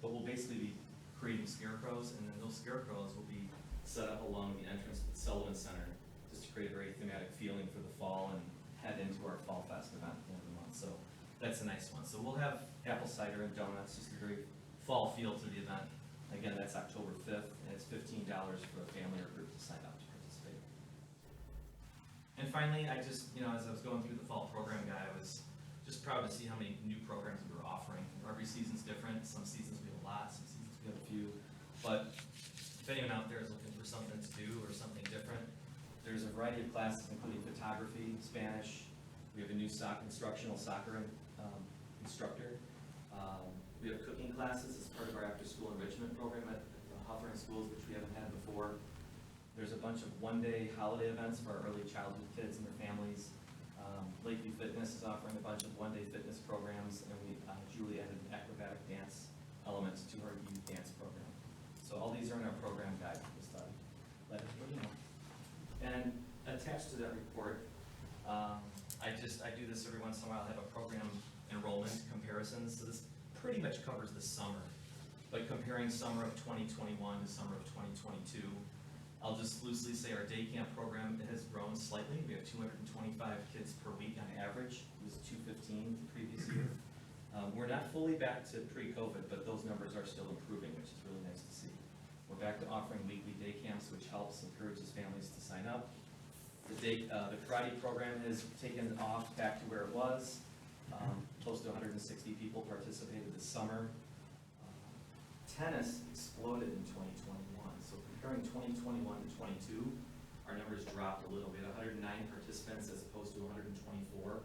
But we'll basically be creating scarecrows, and then those scarecrows will be set up along the entrance to the Sullivan Center, just to create a very thematic feeling for the fall and head into our Fall Fest event at the end of the month. So that's a nice one. So we'll have apple cider and donuts, just a very fall feel to the event. Again, that's October 5th, and it's $15 for a family or group to sign up to participate. And finally, I just, as I was going through the fall program guide, I was just proud to see how many new programs we were offering. Every season's different. Some seasons we have a lot, some seasons we have a few. But if anyone out there is looking for something to do or something different, there's a variety of classes, including photography, Spanish. We have a new instructional soccer instructor. We have cooking classes as part of our after-school enrichment program at the Hawthorne schools, which we haven't had before. There's a bunch of one-day holiday events for our early childhood kids and their families. Lakeview Fitness is offering a bunch of one-day fitness programs, and Julie added an acrobatic dance element to our youth dance program. So all these are in our program guide for the study. Let everybody know. And attached to that report, I do this every once in a while. I have a program enrollment comparisons. So this pretty much covers the summer, but comparing summer of 2021 to summer of 2022, I'll just loosely say our day camp program has grown slightly. We have 225 kids per week on average. It was 215 the previous year. We're not fully back to pre-COVID, but those numbers are still improving, which is really nice to see. We're back to offering weekly day camps, which helps, encourages families to sign up. The karate program has taken off back to where it was. Close to 160 people participated this summer. Tennis exploded in 2021. So comparing 2021 to 22, our numbers dropped a little bit. 109 participants as opposed to 124.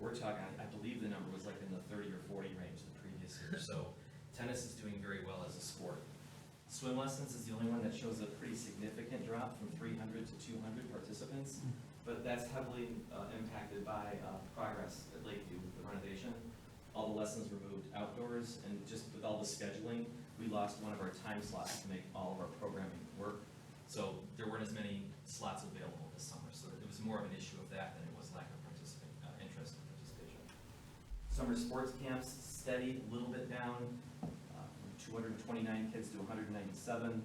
We're talking, I believe the number was like in the 30 or 40 range the previous year. So tennis is doing very well as a sport. Swim lessons is the only one that shows a pretty significant drop from 300 to 200 participants. But that's heavily impacted by progress at Lakeview with the renovation. all the lessons were moved outdoors, and just with all the scheduling, we lost one of our time slots to make all of our programming work. So there weren't as many slots available this summer, so it was more of an issue of that than it was lack of interest and participation. Summer sports camps steady, a little bit down, from 229 kids to 197.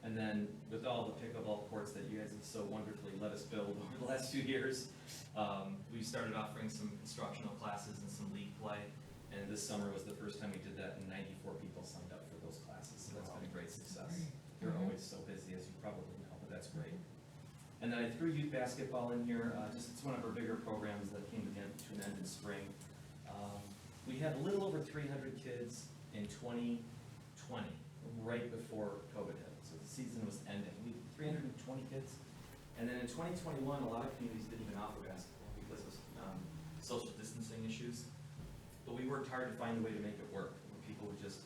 And then with all the pickleball courts that you guys have so wonderfully let us build over the last few years, we started offering some instructional classes and some league play. And this summer was the first time we did that, and 94 people signed up for those classes. So that's been a great success. They're always so busy, as you probably know, but that's great. And then I threw youth basketball in here. It's one of our bigger programs that came to an end in spring. We had a little over 300 kids in 2020, right before COVID hit. So the season was ending. We had 320 kids. And then in 2021, a lot of communities didn't even offer basketball because of social distancing issues. But we worked hard to find a way to make it work, where people would just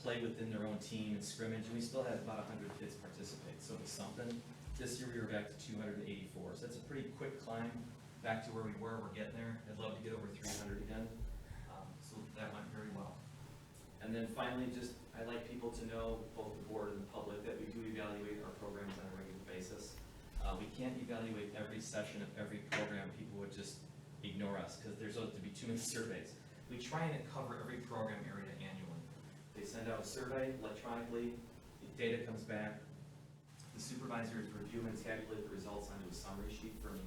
play within their own team and scrimmage, and we still had about 100 kids participate, so it was something. This year we were back to 284, so that's a pretty quick climb back to where we were. We're getting there. I'd love to get over 300 again, so that went very well. And then finally, just I'd like people to know, both the board and the public, that we do evaluate our programs on a regular basis. We can't evaluate every session of every program. People would just ignore us because there's going to be too many surveys. We try and cover every program area annually. They send out a survey electronically, the data comes back, the supervisors review and tabulate the results onto a summary sheet for me.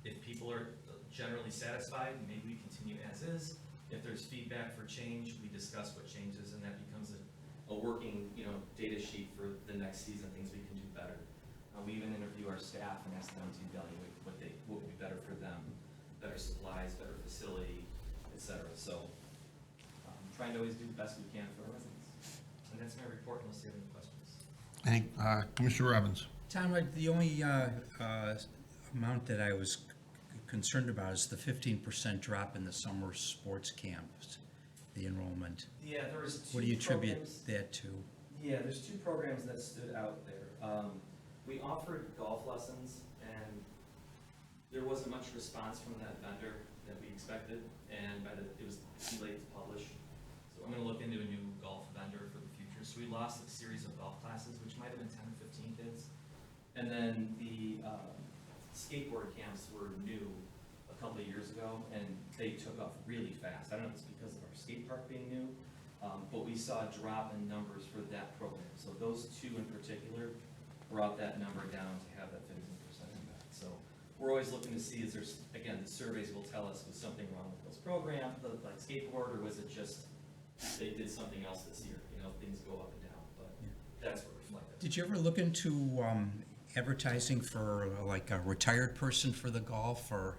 If people are generally satisfied, maybe we continue as is. If there's feedback for change, we discuss what changes, and that becomes a working, data sheet for the next season, things we can do better. We even interview our staff and ask them to evaluate what would be better for them, better supplies, better facility, etc. So trying to always do the best we can for our residents. And that's my report, unless you have any questions. Commissioner Robbins? Tom, the only amount that I was concerned about is the 15% drop in the summer sports camps, the enrollment. Yeah, there was two. What do you attribute programs. that to? Yeah, there's two programs that stood out there. We offered golf lessons, and there wasn't much response from that vendor that we expected, and it was too late to publish. So I'm going to look into a new golf vendor for the future. So we lost a series of golf classes, which might have been 10 or 15 kids. And then the skateboard camps were new a couple of years ago, and they took off really fast. I don't know if it's because of our skate park being new, but we saw a drop in numbers for that program. So those two in particular brought that number down to have that 15% impact. So we're always looking to see, again, the surveys will tell us, was something wrong with those programs, like skateboard, or was it just they did something else this year? Things go up and down, but that's what reflected. Did you ever look into advertising for like a retired person for the golf, or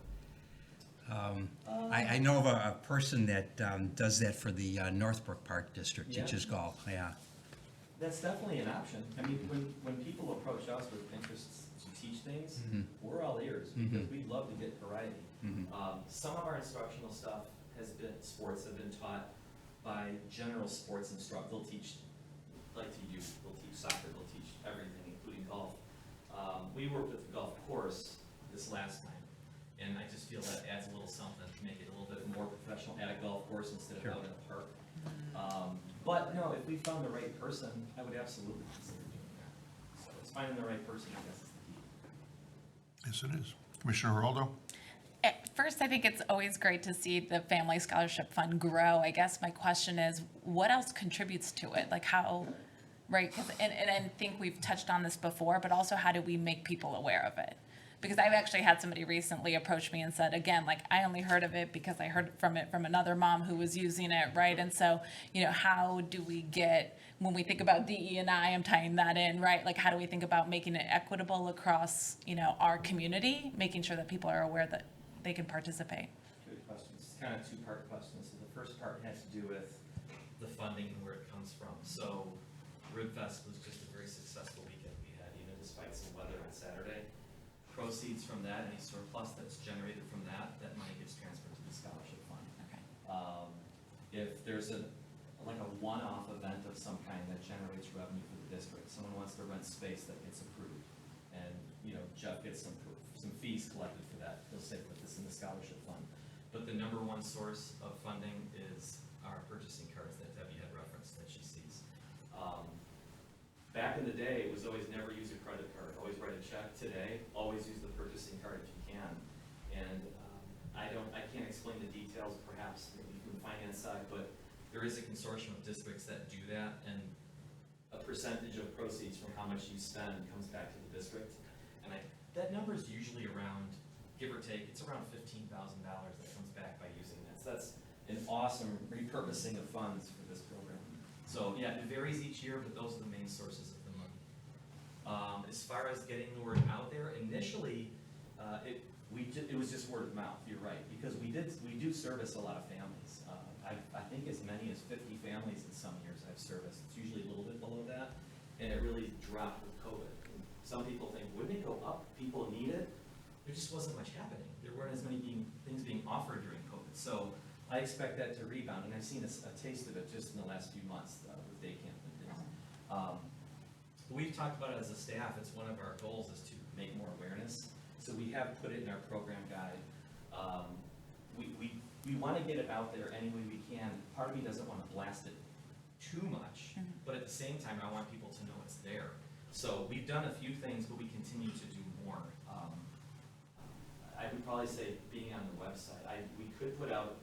I know of a person that does that for the Northbrook Park District, teaches golf, yeah. That's definitely an option. I mean, when people approach us with interests to teach things, we're all ears, because we love to get variety. Some of our instructional stuff sports have been taught by general sports instructors. They'll teach, like to youth, they'll teach soccer, they'll teach everything, including golf. We worked with the golf course this last time, and I just feel that adds a little something to make it a little bit more professional at a golf course instead of out in a park. But no, if we found the right person, I would absolutely consider doing that. So it's finding the right person, I guess, is the key. Yes, it is. Commissioner Geraldo? At first, I think it's always great to see the Family Scholarship Fund grow. I guess my question is, what else contributes to it? Like how, right? And I think we've touched on this before, but also how do we make people aware of it? Because I've actually had somebody recently approach me and said, again, like, I only heard of it because I heard from another mom who was using it, right? And so, how do we get, when we think about DE&I, I'm tying that in, right? Like, how do we think about making it equitable across, our community, making sure that people are aware that they can participate? Good questions. It's kind of a two-part question. So the first part has to do with the funding and where it comes from. So Ribfest was just a very successful weekend we had, even despite some weather on Saturday. Proceeds from that, any surplus that's generated from that money gets transferred to the scholarship fund. Okay. If there's a one-off event of some kind that generates revenue for the district, someone wants to rent space that gets approved, and Jeff gets some fees collected for that, he'll say put this in the scholarship fund. But the number one one source of funding is our purchasing cards that Debbie had referenced that she sees. Back in the day, it was always never use a credit card, always write a check. Today, always use the purchasing card if you can. And I can't explain the details perhaps maybe from the finance side, but there is a consortium of districts that do that, and a percentage of proceeds from how much you spend comes back to the district. And that number is usually around, give or take, it's around $15,000 that comes back by using that. So that's an awesome repurposing of funds for this program. So yeah, it varies each year, but those are the main sources of the money. As far as getting the word out there, initially, it was just word of mouth, you're right, because we do service a lot of families. I think as many as 50 families in some years I've serviced. It's usually a little bit below that, and it really dropped with COVID. And some people think, wouldn't it go up? People need it. There just wasn't much happening. There weren't as many things being offered during COVID. So I expect that to rebound, and I've seen a taste of it just in the last few months with day camp and things. We've talked about it as a staff. It's one of our goals is to make more awareness. So we have put it in our program guide. We want to get it out there any way we can. Part of me doesn't want to blast it too much, but at the same time, I want people to know it's there. So we've done a few things, but we continue to do more. I would probably say being on the website. We could put out,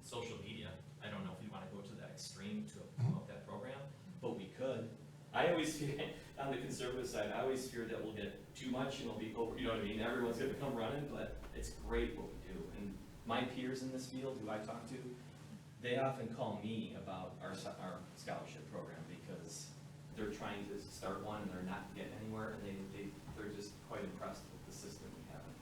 social media. I don't know if we want to go to that extreme to promote that program, but we could. I always fear, on the conservative side, I always fear that we'll get too much and it'll be over, you know what I mean? Everyone's going to come running, but it's great what we do. And my peers in this field who I talk to, they often call me about our scholarship program because they're trying to start one and they're not getting anywhere, and they're just quite impressed with the system we have and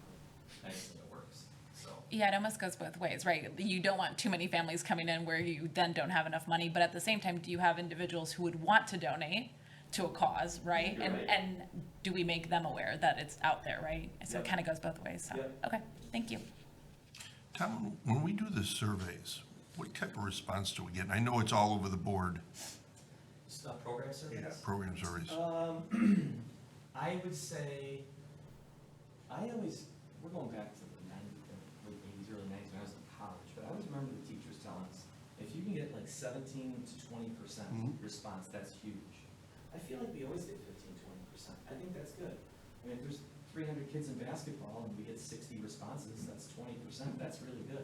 how nicely it works. So. Yeah, it almost goes both ways, right? You don't want too many families coming in where you then don't have enough money, but at the same time, do you have individuals who would want to donate to a cause, right? And do we make them aware that it's out there, right? So it kind of goes both ways. So, okay, thank you. Tom, when we do the surveys, what type of response do we get? And I know it's all over the board. Program surveys? Program surveys. I would say, we're going back to the 90s, late 80s, early 90s when I was in college, but I always remember the teachers telling us, if you can get like 17 to 20% response, that's huge. I feel like we always get 15, 20%. I think that's good. I mean, if there's 300 kids in basketball and we get 60 responses, that's 20%. That's really good.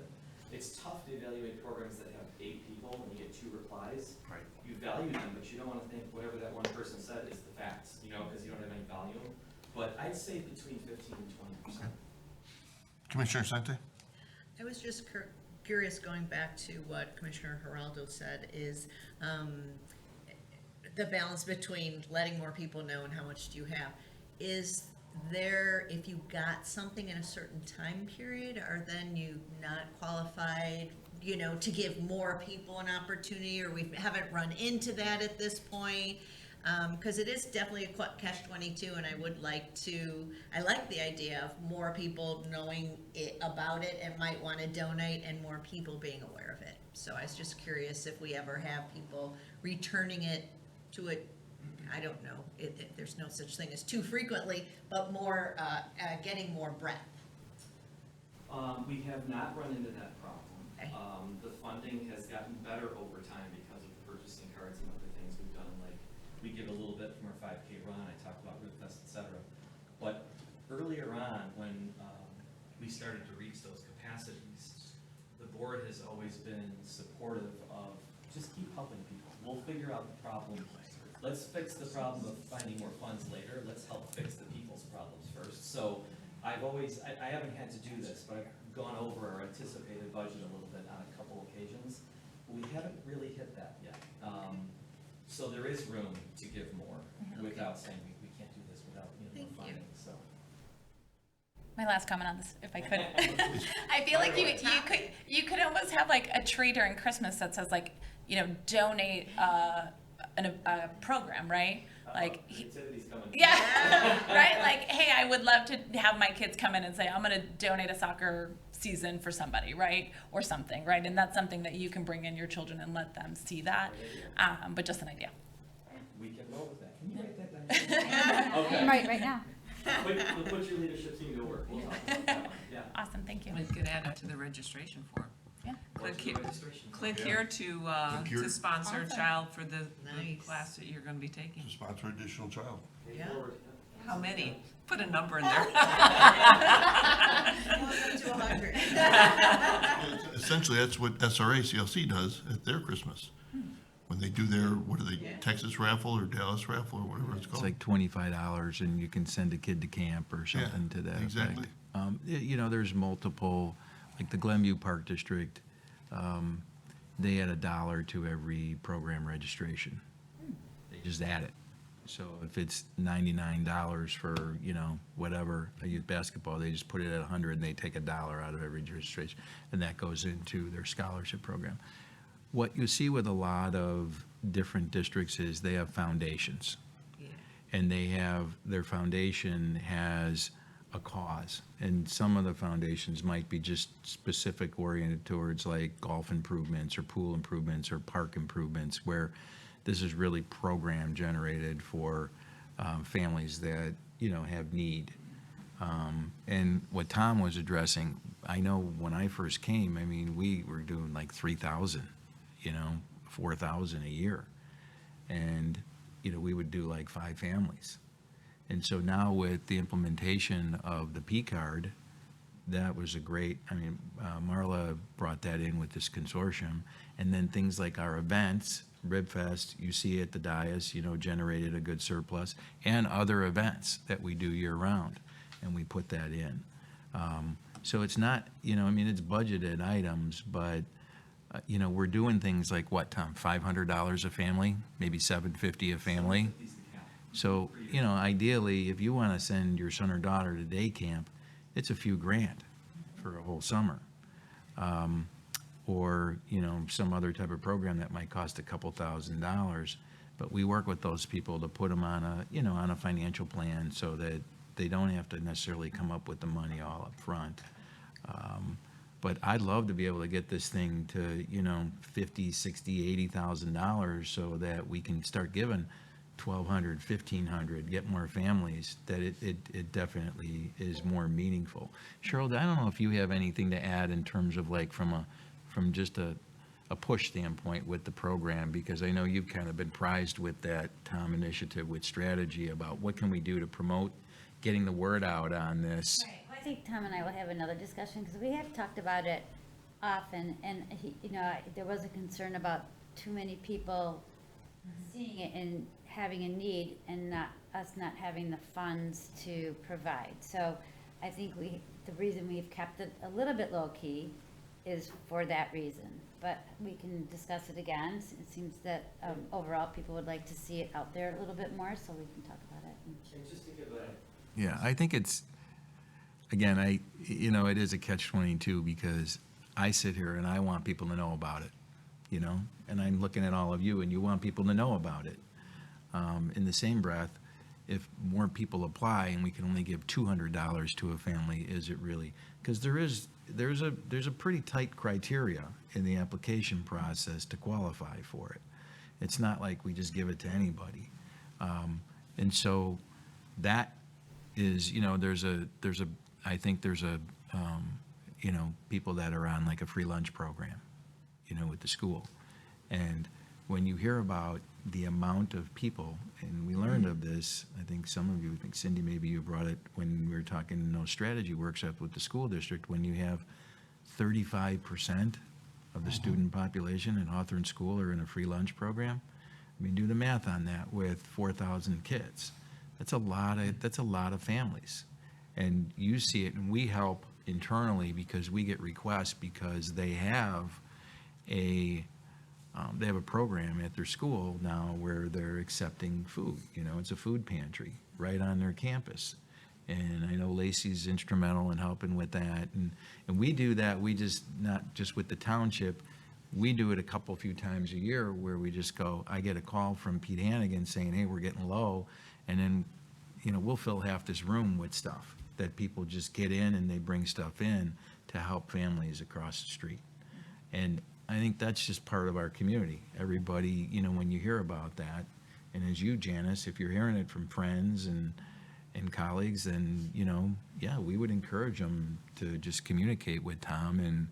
It's tough to evaluate programs that have 8 people and you get 2 replies. Right. You value them, but you don't want to think whatever that one person said is the facts, because you don't have any volume. But I'd say between 15 and 20%. Commissioner Sante? I was just curious, going back to what Commissioner Geraldo said, is the balance between letting more people know and how much do you have. Is there, if you got something in a certain time period, are then you not qualified, to give more people an opportunity, or we haven't run into that at this point? Because it is definitely a catch-22, and I like the idea of more people knowing about it and might want to donate, and more people being aware of it. So I was just curious if we ever have people returning it to it. I don't know, there's no such thing as too frequently, but more, getting more breadth. We have not run into that problem. Okay. The funding has gotten better over time because of the purchasing cards and other things we've done, like we give a little bit from our 5K run, I talked about Root Fest, et cetera. But earlier on, when we started to reach those capacities, the board has always been supportive of just keep helping people. We'll figure out the problem later. Let's fix the problem of finding more funds later. Let's help fix the people's problems first. So I haven't had to do this, but I've gone over our anticipated budget a little bit on a couple occasions. But we haven't really hit that yet. So there is room to give more without saying we can't do this without more funding. So. My last comment on this, if I could. I feel like you could almost have like a tree during Christmas that says like, donate a program, right? Like, yeah, right? Like, hey, I would love to have my kids come in and say, I'm going to donate a soccer season for somebody, right? Or something, right? And that's something that you can bring in your children and let them see that. But just an idea. We can roll with that. Can you write that down? Okay. Right now. Put your leadership team to work. We'll talk about that one. Yeah. Awesome, thank you. We could add it to the registration form. Click here, click Yeah. here to Click here. sponsor a Awesome. child for the Nice. class that you're gonna be taking. To sponsor additional child. Yeah. How many? Put a number in there. Welcome to 100. Essentially, that's what SRA CLC does at their Christmas. When they do their, what are they, Texas raffle or Dallas raffle or whatever it's It's called. like $25 and you can send a kid to camp or something to that effect. exactly. You know, there's multiple, like the Glenview Park District, they add $1 to every program registration. They just add it. So if it's $99 for, you know, whatever, a youth basketball, they just put it at 100 and they take $1 out of every registration. And that goes into their scholarship program. What you see with a lot of different districts is they have foundations. And they have, their foundation has a cause. And some of the foundations might be just specific oriented towards like golf improvements or pool improvements or park improvements, where this is really program generated for families that, you know, have need. And what Tom was addressing, I know when I first came, I mean, we were doing like 3,000, you know, 4,000 a year. And, you know, we would do like 5 families. And so now with the implementation of the P card, that was a great, I mean, Marla brought that in with this consortium. And then things like our events, Ribfest, you see at the dais, you know, generated a good surplus, and other events that we do year round, and we put that in. So it's not, you know, I mean, it's budgeted items, but, you know, we're doing things like what, Tom, $500 a family, maybe $750 a family? So, you know, ideally, if you want to send your son or daughter to day camp, it's a few grand for a whole summer. Or, you know, some other type of program that might cost a couple $1,000s. But we work with those people to put them on a, you know, on a financial plan so that they don't have to necessarily come up with the money all up front. But I'd love to be able to get this thing to, you know, $50,000, $60,000, $80,000 so that we can start giving 1,200, 1,500, get more families, that it definitely is more meaningful. Cheryl, I don't know if you have anything to add in terms of like from just a push standpoint with the program, because I know you've kind of been prized with that, Tom, initiative with strategy about what can we do to promote getting the word out on this. Right. Well, I think Tom and I will have another discussion, because we have talked about it often, and he, you know, there was a concern about too many people seeing it and having a need, and us not having the funds to provide. So I think the reason we've kept it a little bit low-key is for that reason. But we can discuss it again. It seems that overall people would like to see it out there a little bit more, so we can talk about it. And just to give a, Yeah, I think it's, again, you know, it is a catch-22 because I sit here and I want people to know about it, you know? And I'm looking at all of you and you want people to know about it. In the same breath, if more people apply and we can only give $200 to a family, is it really? Because there's a pretty tight criteria in the application process to qualify for it. It's not like we just give it to anybody. And so that is, you know, I think there's a, you know, people that are on like a free lunch program, you know, with the school. And when you hear about the amount of people, and we learned of this, I think some of you, I think Cindy, maybe you brought it when we were talking, you know, strategy workshop with the school district, when you have 35% of the student population in Hawthorne School are in a free lunch program. I mean, do the math on that with 4,000 kids. That's a lot of families. And you see it, and we help internally because we get requests because they have a program at their school now where they're accepting food. You know, it's a food pantry right on their campus. And I know Lacey's instrumental in helping with that. And we do that, we just, not just with the township, we do it a few times a year where we just go, I get a call from Pete Hannigan saying, hey, we're getting low. And then, you know, we'll fill half this room with stuff that people just get in and they bring stuff in to help families across the street. And I think that's just part of our community. Everybody, you know, when you hear about that, and as you, Janice, if you're hearing it from friends and colleagues, then, you know, yeah, we would encourage them to just communicate with Tom and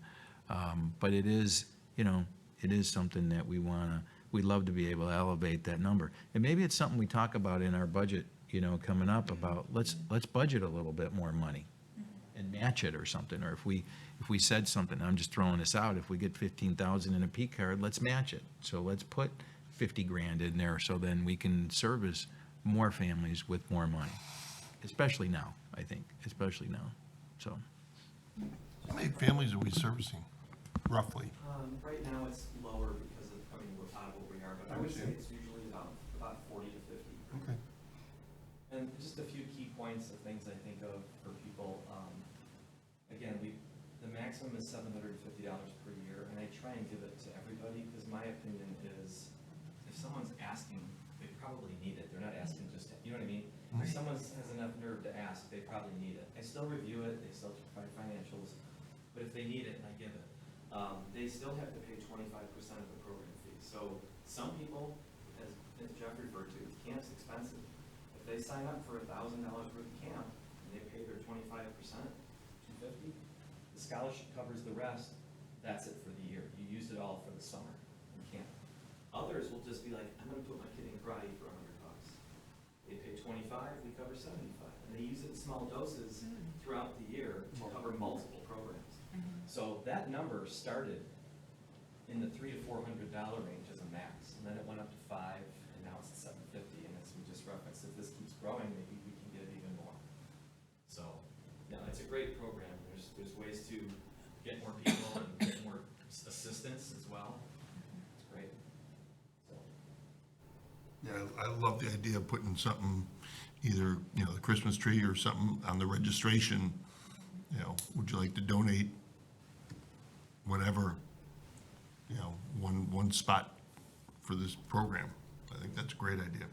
But it is, it is something that we'd love to be able to elevate that number. And maybe it's something we talk about in our budget, coming up about, let's budget a little bit more money and match it or something. Or if we said something, I'm just throwing this out, if we get 15,000 in a P card, let's match it. So let's put 50 grand in there so then we can service more families with more money, especially now, I think, especially now, so. How many families are we servicing, roughly? Right now, it's lower because of coming out of what we are, but I would say it's usually about 40 to 50. Okay. And just a few key points of things I think of for people. Again, the maximum is $750 per year, and I try and give it to everybody, because my opinion is, if someone's asking, they probably need it. They're not asking just, you know what I mean? If someone has enough nerve to ask, they probably need it. I still review it, they still provide financials, but if they need it, I give it. They still have to pay 25% of the program fee. So some people, as Jeff referred to, camp's expensive. If they sign up for $1,000 worth of camp and they pay their 25%, $250, the scholarship covers the rest. That's it for the year. You used it all for the summer in camp. Others will just be like, I'm going to put my kid in karate for $100. They pay 25, we cover 75, and they use it in small doses throughout the year to cover multiple programs. So that number started in the $300 to $400 range as a max, and then it went up to $5, and now it's at $750. And as we just referenced, if this keeps growing, maybe we can get even more. So, yeah, it's a great program. There's ways to get more people and get more assistance as well. It's great. So. Yeah, I love the idea of putting something, either, the Christmas tree or something on the registration. Would you like to donate whatever, one spot for this program? I think that's a great idea.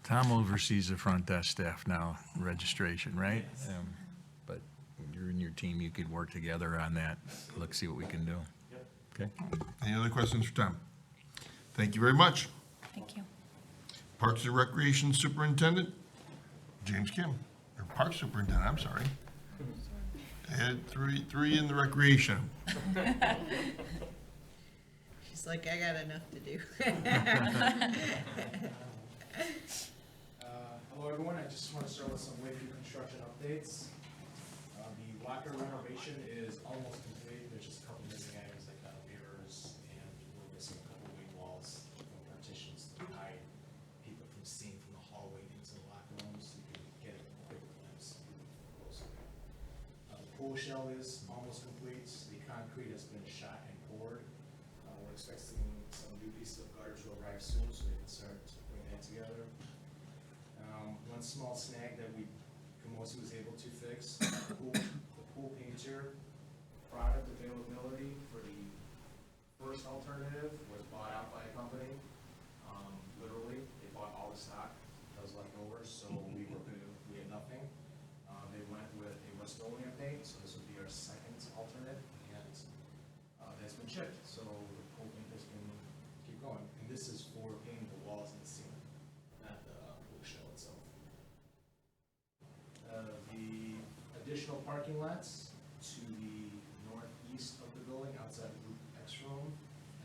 Tom oversees the front desk staff now, registration, right? But you and your team, you could work together on that. Let's see what we can do. Okay? Any other questions for Tom? Thank you very much. Thank you. Parks and Recreation Superintendent, James Kim, or Park Superintendent, I'm sorry. And three in the recreation. She's like, I got enough to do. Hello, everyone. I just want to start with some Lakeview construction updates. The locker renovation is almost complete. There's just a couple missing items like mirrors, and we're missing a couple wing walls, partitions to hide people from seeing from the hallway into the locker rooms, so you can get a quick glimpse. The pool shell is almost complete. The concrete has been shot and poured. We're expecting some new pieces of gutters to arrive soon, so they can start putting that together. One small snag that Camosi was able to fix, the pool painter product availability for the first alternative was bought out by a company. Literally, they bought all the stock that was left over, so we had nothing. They went with a Rust-Oleum paint, so this would be our second alternate, and that's been shipped, so the pool painters can keep going. And this is for painting the walls and the ceiling, not the pool shell itself. The additional parking lots to the northeast of the building, outside of Group X room,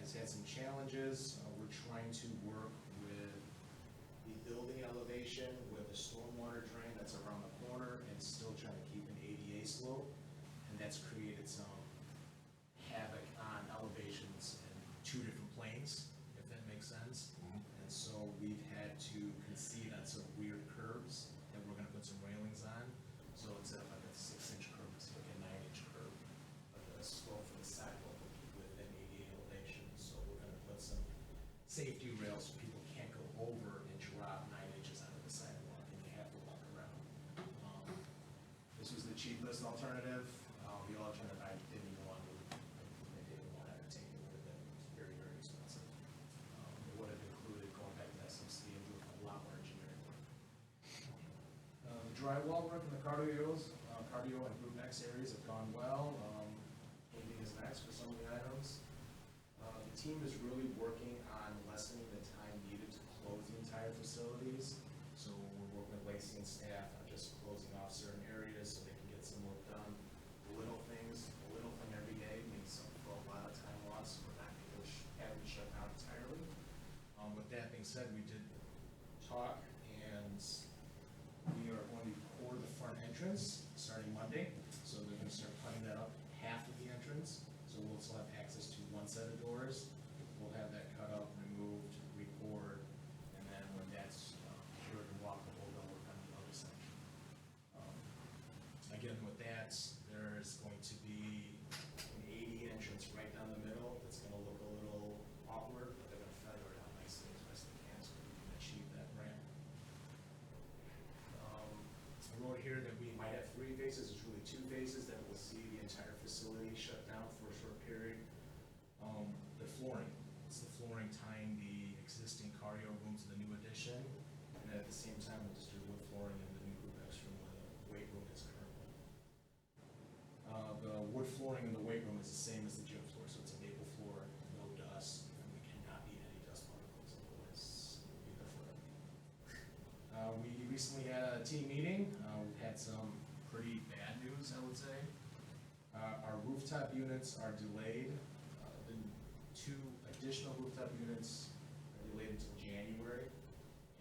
has had some challenges. We're trying to work with the building elevation with a stormwater drain that's around the corner and still trying to keep an ADA slope. And that's created some havoc on elevations in two different planes, if that makes sense. And so we've had to concede on some weird curves that we're gonna put some railings on. So instead of like a 6-inch curve, it's like a 9-inch curve. But the slope for the sidewalk will keep within ADA elevation. So we're gonna put some safety rails so people can't go over and drop 9 inches onto the sidewalk and they have to walk around. This was the cheapest alternative. The alternative I didn't even want to, I didn't want to entertain. It would have been very, very expensive. It would have included going back to SMC and doing a lot more engineering work. The drywall work in the cardio and Group X areas have gone well. Painting is next for some of the items. The team is really working on lessening the time needed to close the entire facilities. So we're working with Lacey and staff on just closing off certain areas so they can get some work done. The little thing said, we did talk, and we are going to pour the front entrance starting Monday. So they're gonna start cutting that up, half of the entrance, so we'll still have access to one set of doors. We'll have that cut up, removed, re-poured, and then when that's cured and walkable, they'll work on the other section. Again, with that, there's going to be an 80 entrance right down the middle. It's gonna look a little awkward, but they're gonna feather it out nicely as best they can so we can achieve that ramp. I wrote here that we might have 3 phases. It's really 2 phases that will see the entire facility shut down for a short period. The flooring, it's the flooring tying the existing cardio room to the new addition, and then at the same time, we'll just do wood flooring in the new group X room where the weight room is currently. The wood flooring in the weight room is the same as the gym floor, so it's a maple floor, no dust, and we cannot be any dust particles, otherwise we'll be there forever. We recently had a team meeting. We've had some pretty bad news, I would say. Our rooftop units are delayed. The 2 additional rooftop units are delayed until January.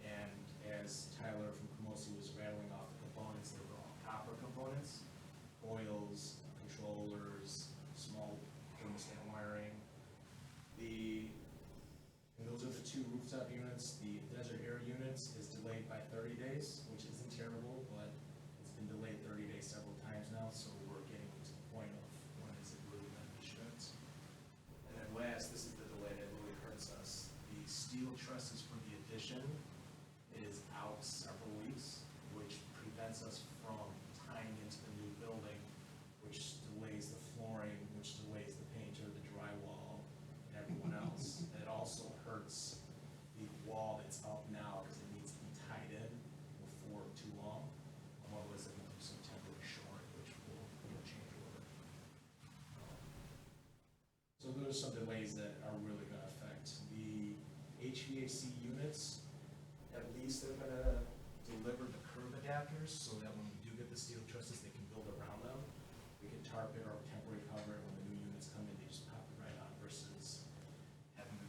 And as Tyler from Camosi was rattling off the components, they were all copper components, coils, controllers, small thermostat wiring. And those are the 2 rooftop units. The Desert Air units is delayed by 30 days, which isn't terrible, but it's been delayed 30 days several times now, so we're getting to the point of when is it really going to shut. And then last, this is the delay that really hurts us. The steel trusses for the addition is out several weeks, which prevents us from tying into the new building, which delays the flooring, which delays the painter, the drywall, and everyone else. It also hurts the wall that's up now because it needs to be tied in before too long. Otherwise, they're going to do some temporary shoring, which will change order. So those are some delays that are really going to affect the HVAC units. At least they're going to deliver the curb adapters so that when we do get the steel trusses, they can build around them. We can tarp it or temporary cover it. When the new units come in, they just pop it right on versus having to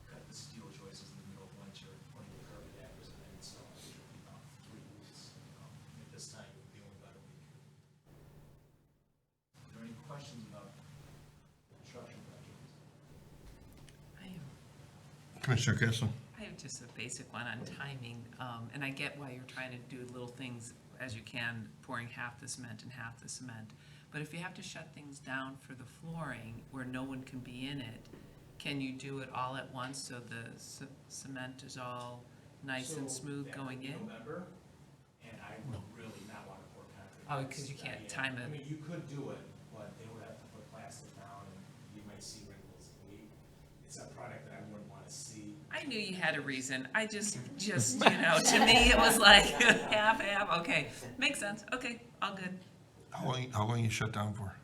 cut the steel joists in the middle of winter, putting the curb adapters and then installing it should be about 3 weeks. At this time, it would be only about a week. Are there any questions about the construction project? Commissioner Kessler? I have just a basic one on timing, and I get why you're trying to do little things as you can, pouring half the cement and half the cement. But if you have to shut things down for the flooring where no one can be in it, can you do it all at once so the cement is all nice and smooth going in? November, and I would really not want to pour concrete. Oh, because you can't time I it. mean, you could do it, but they would have to put plastic down, and you might see wrinkles. It's a product that I wouldn't want to see. I knew you had a reason. I just, to me, it was like half, okay. Makes sense. Okay, all good. How long you shut down for?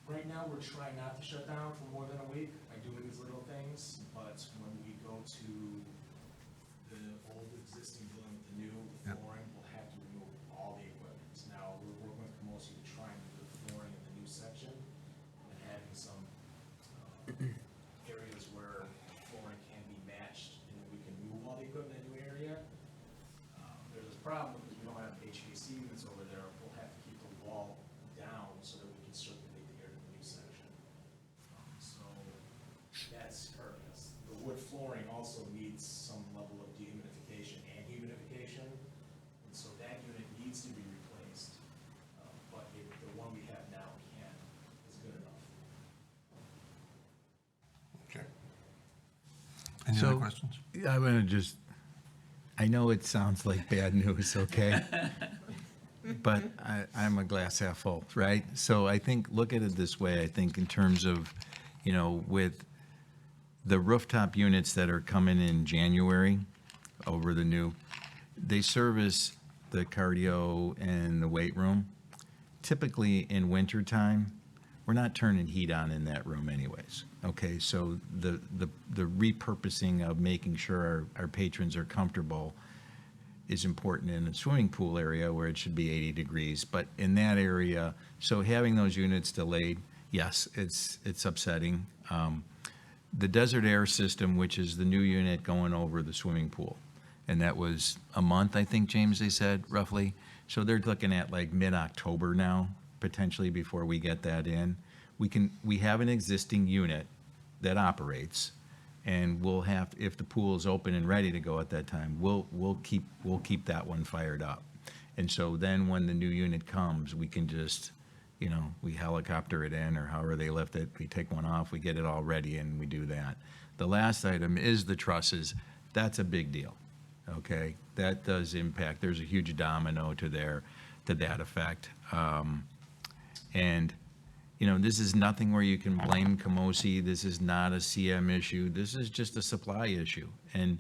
Right now, we're trying not to shut down for more than a week by doing these little things, but when we go to the old existing building with the new flooring, we'll have to remove all the equipment. Now, we're working with Camosi to try and do the flooring in the new section and having some areas where flooring can be matched and then we can move all the equipment in the new area. There's this problem because we don't have HVAC units over there. We'll have to keep the wall down so that we can circulate the air to the new section. So that's hurting us. The wood flooring also needs some level of dehumidification and humidification, and so that unit needs to be replaced. But the one we have now is good enough. Okay. Any So- other questions? I'm gonna just, I know it sounds like bad news, okay? But I'm a glass half full, right? So I think, look at it this way, I think in terms of, with the rooftop units that are coming in January over the new, they service the cardio and the weight room. Typically in wintertime, we're not turning heat on in that room anyways, okay? So the repurposing of making sure our patrons are comfortable is important in a swimming pool area where it should be 80 degrees, but in that area, so having those units delayed, yes, it's upsetting. the Desert Air System, which is the new unit going over the swimming pool. And that was a month, I think, James, they said, roughly. So they're looking at like mid-October now, potentially, before we get that in. We have an existing unit that operates, and we'll have, if the pool is open and ready to go at that time, we'll keep that one fired up. And so then when the new unit comes, we can just, we helicopter it in, or however they lift it, we take one off, we get it all ready, and we do that. The last item is the trusses. That's a big deal, okay? That does impact, there's a huge domino to that effect. And, this is nothing where you can blame Camosi. This is not a CM issue. This is just a supply issue. And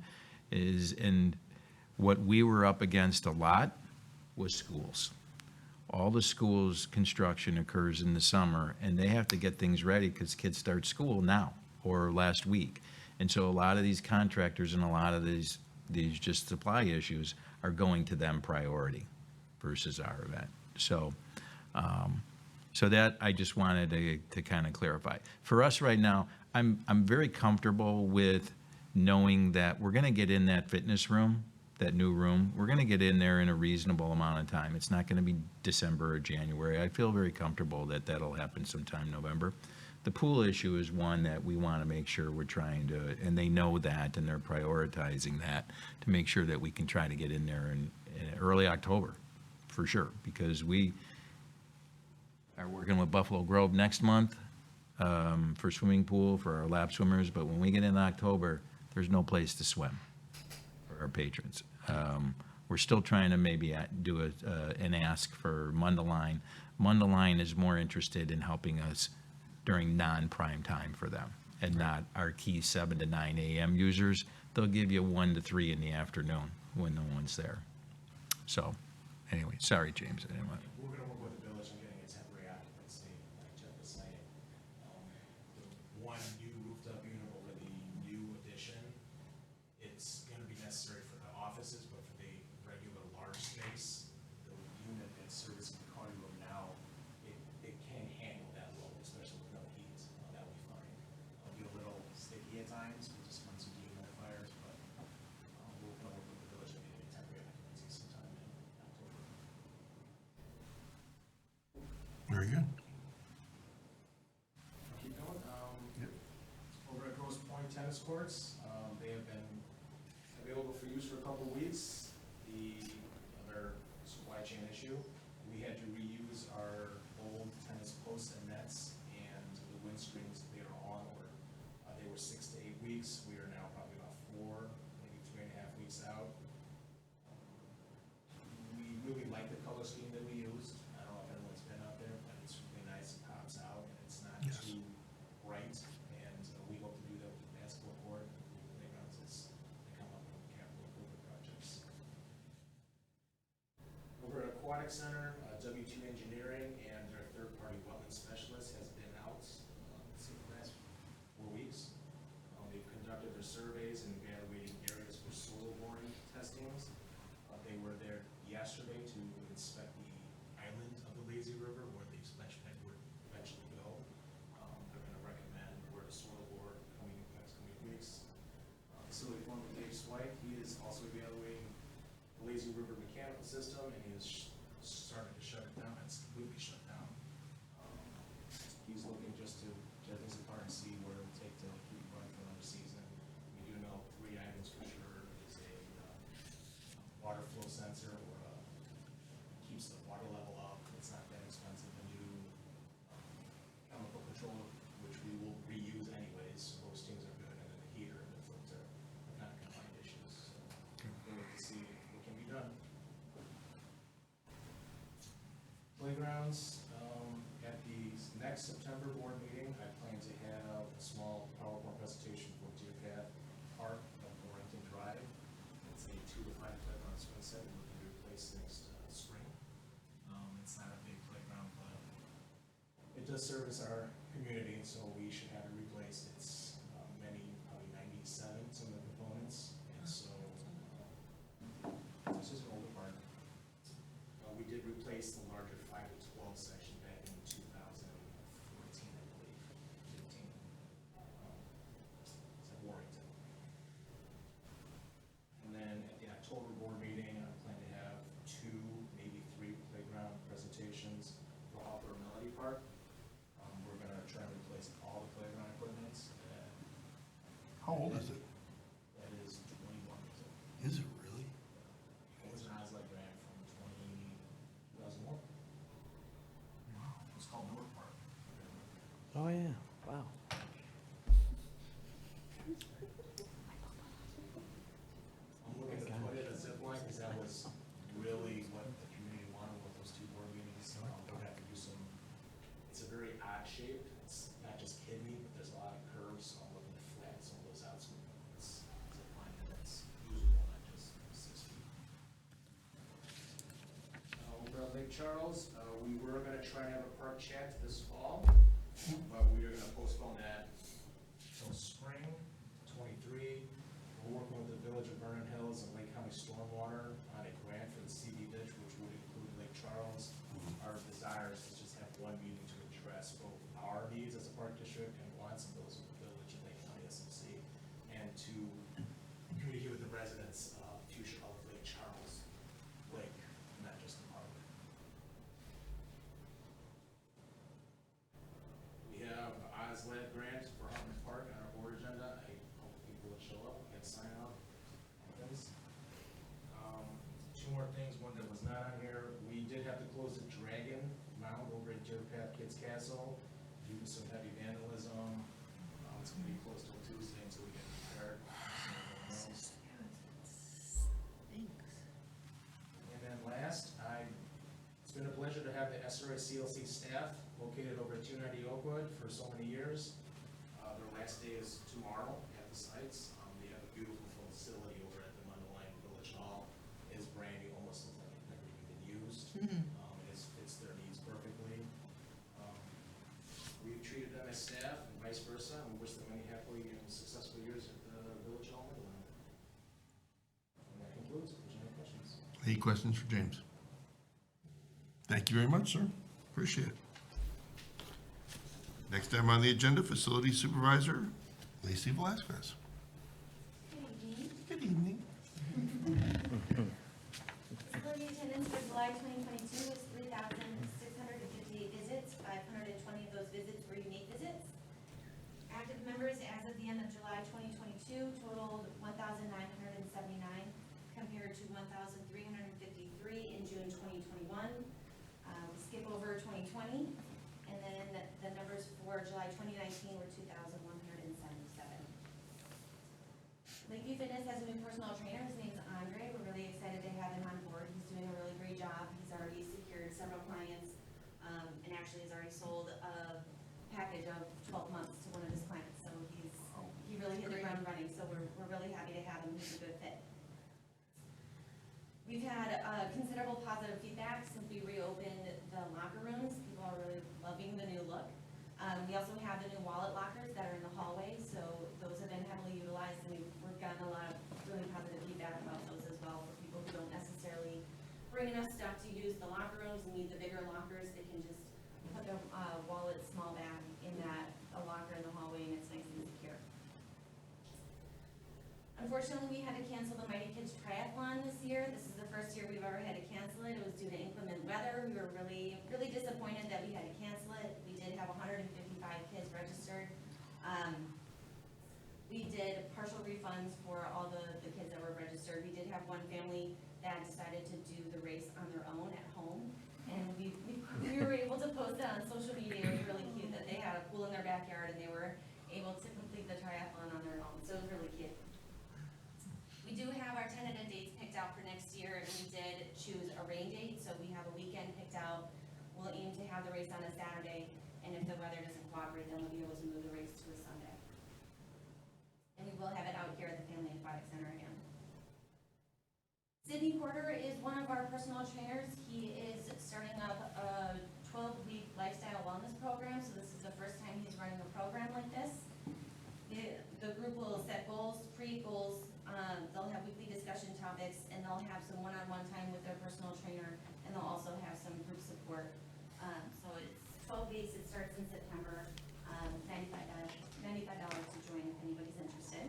what we were up against a lot was schools. All the schools' construction occurs in the summer, and they have to get things ready because kids start school now or last week. And so a lot of these contractors and a lot of these just supply issues are going to them priority versus our event. So, so that I just wanted to kind of clarify. For us right now, I'm very comfortable with knowing that we're going to get in that fitness room, that new room. We're going to get in there in a reasonable amount of time. It's not going to be December or January. I feel very comfortable that that'll happen sometime November. The pool issue is one that we want to make sure we're trying to, and they know that, and they're prioritizing that to make sure that we can try to get in there in early October, for sure, because we are working with Buffalo Grove next month for swimming pool for our lap swimmers, but when we get into October, there's no place to swim for our patrons. We're still trying to maybe do an ask for Mundelein. Mundelein is more interested in helping us during non-prime time for them, and not our key 7 to 9 a.m. users. They'll give you 1 to 3 in the afternoon when no one's there. So, anyway, sorry, James, I didn't want to. We're gonna work with the village on getting a temporary occupancy, like Jeff was saying. The one new rooftop unit over the new addition, it's gonna be necessary for the offices, but for the regular large space, the unit that's servicing the cardio room now, it can't handle that load, especially with no heat. That'll be fine. It'll be a little sticky at times, we'll just run some dehumidifiers, but we're gonna work with the village on getting a temporary occupancy sometime in October. Very good. Keep going. Over at Grosse Pointe Tennis Courts, they have been available for use for a couple of weeks. The other supply chain issue, we had to reuse our old tennis posts and nets, and the windscreens they are on order. They were 6 to 8 weeks. We are now probably about 4, maybe 3.5 weeks out. We really like the color scheme that we used. I don't know if everyone's been out there, but it's really nice, it pops out, and it's not too bright. And we hope to do that with the basketball court, the playgrounds as they come up with capital improvement projects. Over at Aquatic Center, W2 Engineering and their third-party wetland specialist has been out for the last 4 weeks. They've conducted their surveys and evaluating areas for soil boring testings. They were there yesterday to inspect the island of the lazy river where the splash pad would eventually go. They're gonna recommend where to soil bore coming in the next coming weeks. Facility foreman Dave Swipe, he is also evaluating the lazy river mechanical system, and he is starting to shut it down. It's completely shut down. He's looking just to get things apart and see where it would take to keep it running for another season. We do know 3 items for sure. Is a water flow sensor, or keeps the water level up. It's not that expensive. A new chemical controller, which we will reuse anyways. Those things are good, and then the heater and the filter are not combined issues. So we'll look to see what can be done. Playgrounds, at the next September board meeting, I plan to have a small PowerPoint presentation for Deer Path Park of Warrington Drive. It's a 2 to 5 playground swing set we're looking to replace next spring. It's not a big playground, but it does service our community, so we should have it replaced. It's probably 97, some of the components, and so this is an older park. We did replace the larger 5 to 12 section back in 2014, I believe, 15. is it? That is 21 years old. Is it really? It was an Osley grant from 2001. It's called North Park. Oh, yeah, wow. I'm looking to put it a zip line, because that was really what the community wanted with those 2 board meetings. We'll have to do some, it's a very odd shape, it's not just kidney, but there's a lot of curves, so I'm looking to flatten some of those out, so it's a zip line that's usable, not just 6 feet. Over at Lake Charles, we were gonna try and have a park chat this fall, but we are gonna postpone that till spring 23. We're working with the Village of Vernon Hills and Lake County Stormwater on a grant for the CD ditch, which would include Lake Charles. Our desire is to just have one meeting to address both our needs as a park district and wants of those of the village and Lake County SMC, and to communicate with the residents of future of Lake Charles Lake, not just the park. We have OSLAD grant for Hartman Park on our board agenda. I hope people will show up and sign up. Things. 2 more things, one that was not on here. We did have to close the Dragon Mound over at Deer Path Kids Castle due to some heavy vandalism. It's gonna be closed till Tuesday until we get prepared. And then last, it's been a pleasure to have the SRA CLC staff located over at 290 Oakwood for so many years. Their last day is tomorrow at the sites. They have a beautiful facility over at the Mundelein Village Hall. It's brand new, almost looks like it's never even been used. It fits their needs perfectly. We've treated them as staff and vice versa, and we wish them many happy and successful years at the Village Hall Mundelein. And that concludes. If there's any questions. Any questions for James? Thank you very much, sir. Appreciate it. Next item on the agenda, Facility Supervisor Lacey Velasquez. Good evening. Facility attendance for July 2022 was 3,658 visits. 520 of those visits were unique visits. Active members as of the end of July 2022 totaled 1,979 compared to 1,353 in June 2021. We skip over 2020, and then the numbers for July 2019 were 2,177. Lakeview Fitness has a new personal trainer. His name's Andre. We're really excited to have him on board. He's doing a really great job. He's already secured several clients, and actually has already sold a package of 12 months to one of his clients. So he really hit the ground running. So we're really happy to have him. He's a good fit. We've had considerable positive feedback since we reopened the locker rooms. People are really loving the new look. We also have the new wallet lockers that are in the hallway, so those have been heavily utilized, and we've gotten a lot of really positive feedback about those as well for people who don't necessarily bring enough stuff to use the locker rooms and need the bigger lockers. They can just put their wallet, small bag in a locker in the hallway, and it's nice and secure. Unfortunately, we had to cancel the Mighty Kids Triathlon this year. This is the first year we've ever had to cancel it. It was due to inclement weather. We were really, really disappointed that we had to cancel it. We did have 155 kids registered. We did partial refunds for all the kids that were registered. We did have one family that decided to do the race on their own at home. And we were able to post it on social media. It was really cute that they had a pool in their backyard and they were able to complete the triathlon on their own. So it was really cute. We do have our tentative dates picked out for next year, and we did choose a rain date, so we have a weekend picked out. We'll aim to have the race on a Saturday, and if the weather doesn't cooperate, then we'll be able to move the race to a Sunday. And we will have it out here at the Family Aquatic Center again. Sydney Porter is one of our personal trainers. He is starting up a 12-week lifestyle wellness program, so this is the first time he's running a program like this. The group will set goals, create goals. They'll have weekly discussion topics, and they'll have some one-on-one time with their personal trainer, and they'll also have some group support. So it's 12 weeks. It starts in September. $95 to join if anybody's interested.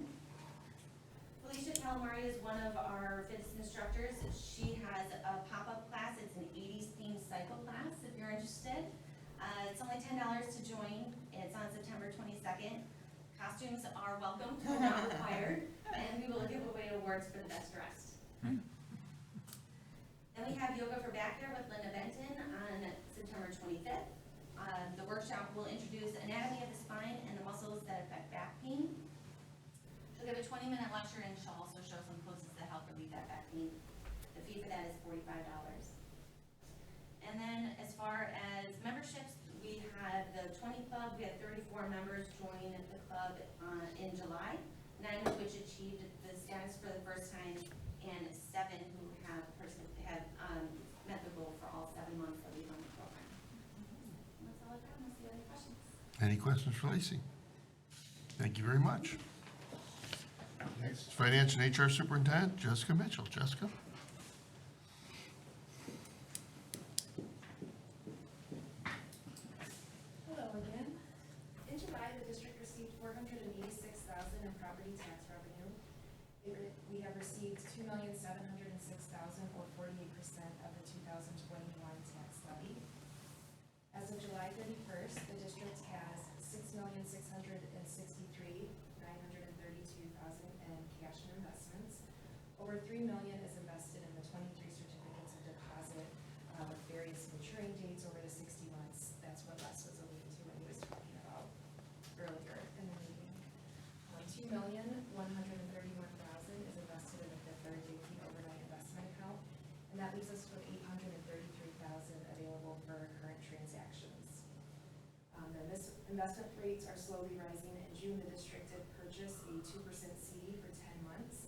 Felicia Calamari is one of our fitness instructors. She has a pop-up class. It's an 80s themed cycle class if you're interested. It's only $10 to join. It's on September 22nd. Costumes are welcome, but not required, and we will give away awards for the best dressed. Then we have yoga for back hair with Linda Benton on September 25th. The workshop will introduce anatomy of the spine and the muscles that affect back pain. She'll give a 20-minute lecture and she'll also show some poses that help relieve that back pain. The fee for that is $45. And then as far as memberships, we have the 20 Club. We had 34 members join the club in July, 9 of which achieved the status for the first time, and 7 who have met the goal for all 7 months that we've run the program. And that's all I've got, unless you have any questions. Any questions for Lacey? Thank you very much. Next, Finance and HR Superintendent Jessica Mitchell. Jessica? Hello again. In July, the district received $486,000 in property tax revenue. We have received $2,706,000, or 48% of the 2021 tax levy. As of July 31st, the district has $6,663,932,000 in cash and investments. Over $3 million is invested in the 23 certificates of deposit with various maturing dates over the 60 months. That's what Les was alluding to when he was talking about earlier in the meeting. $2,131,000 is invested in the Fifth Third JP overnight investment account, and that leaves us with $833,000 available for current transactions. Then this investment rates are slowly rising. In June, the district did purchase a 2% CD for 10 months.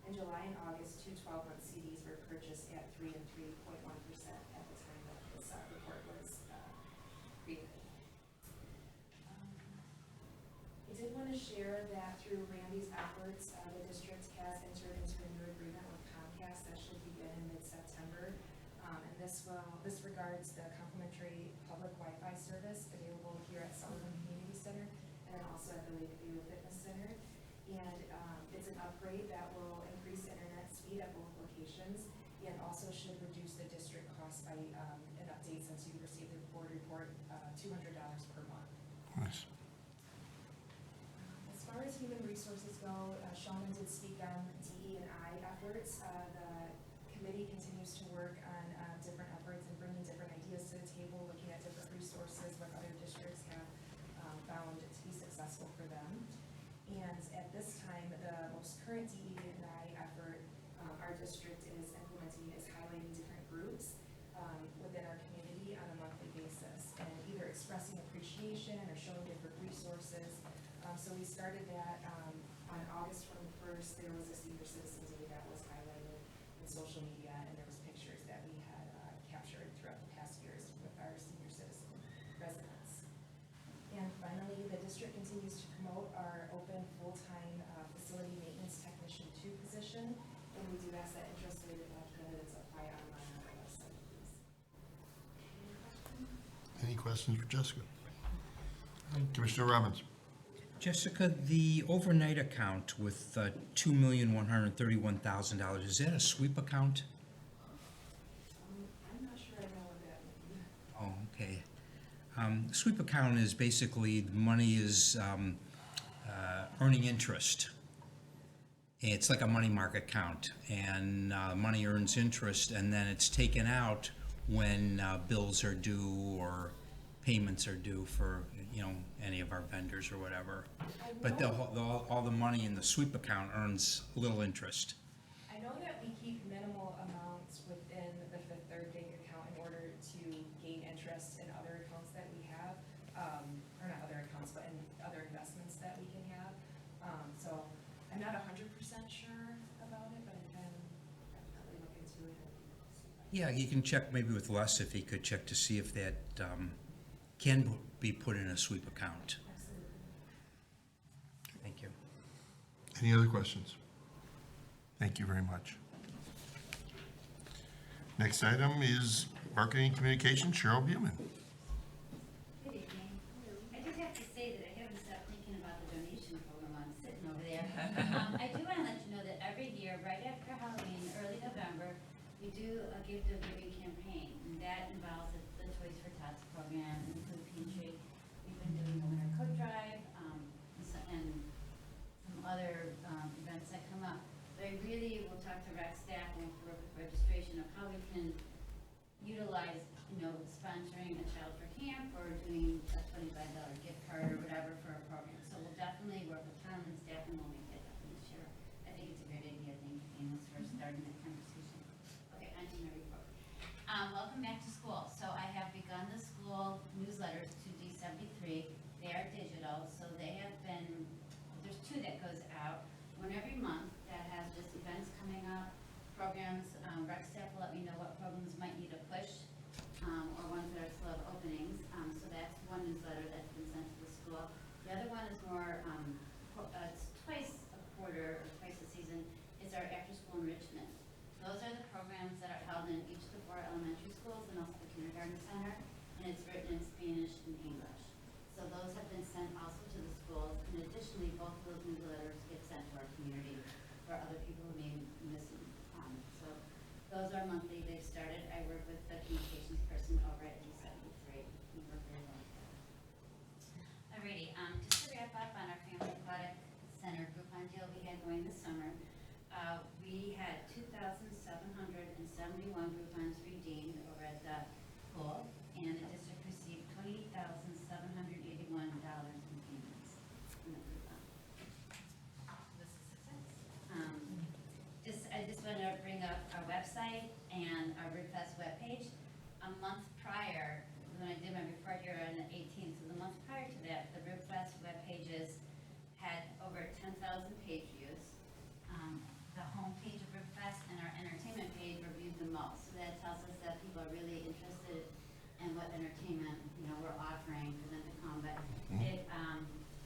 In July and August, 2 12-month CDs were purchased at 3 and 3.1% at the time that this report was created. I did want to share that through Randy's efforts, the district has entered into a new agreement with Comcast that should begin in mid-September. And this regards the complimentary public Wi-Fi service available here at Sullivan Community Center and then also at the Lakeview Fitness Center. And it's an upgrade that will increase internet speed at both locations and also should reduce the district cost by an update since you received the board report, $200 per month. Nice. As far as human resources go, Shauna did speak on DE&I efforts. The committee continues to work on different efforts and bringing different ideas to the table, looking at different resources, what other districts have found to be successful for them. And at this time, the most current DE&I effort our district is implementing is highlighting different groups within our community on a monthly basis and either expressing appreciation or showing different resources. So we started that on August 21st. There was a senior citizen day that was highlighted in social media, and there was pictures that we had captured throughout the past years with our senior citizen residents. And finally, the district continues to promote our open full-time facility maintenance technician 2 position, and we do ask that interested candidates apply online on our website, please. Any questions for Jessica? Commissioner Robbins? Jessica, the overnight account with $2,131,000, is that a sweep account? I'm not sure I know what that means. Oh, okay. Sweep account is basically the money is earning interest. It's like a money market account, and money earns interest, and then it's taken out when bills are due or payments are due for, any of our vendors or whatever. But all the money in the sweep account earns a little interest. I know that we keep minimal amounts within the Fifth Third bank account in order to gain interest in other accounts that we have, or not other accounts, but in other investments that we can have. So I'm not 100% sure about it, but I can definitely look into it. Yeah, you can check maybe with Les if he could check to see if that can be put in a sweep account. Absolutely. Thank you. Any other questions? Thank you very much. Next item is Marketing and Communications, Cheryl Buman. Good evening. I just have to say that I haven't stopped thinking about the donation program while I'm sitting over there. I do want to let you know that every year, right after Halloween, early November, we do a gift of giving campaign, and that involves the Toys for Tots program and the food pantry. We've been doing the winter cook drive, and those are monthly, they've started. I work with the communications person over at D73. We work very well together. Alrighty, just to wrap up on our Family Aquatic Center Groupon deal we had going this summer, we had 2,771 Groupons redeemed over at the pool, and the district received $28,781 in payments from the Groupon. This is success. I just want to bring up our website and our RibFest webpage. A month prior, when I did my report here on the 18th, so the month prior to that, the RibFest web pages had over 10,000 page views. The homepage of RibFest and our entertainment page were viewed the most. So that tells us that people are really interested in what entertainment, we're offering for them to come. But it,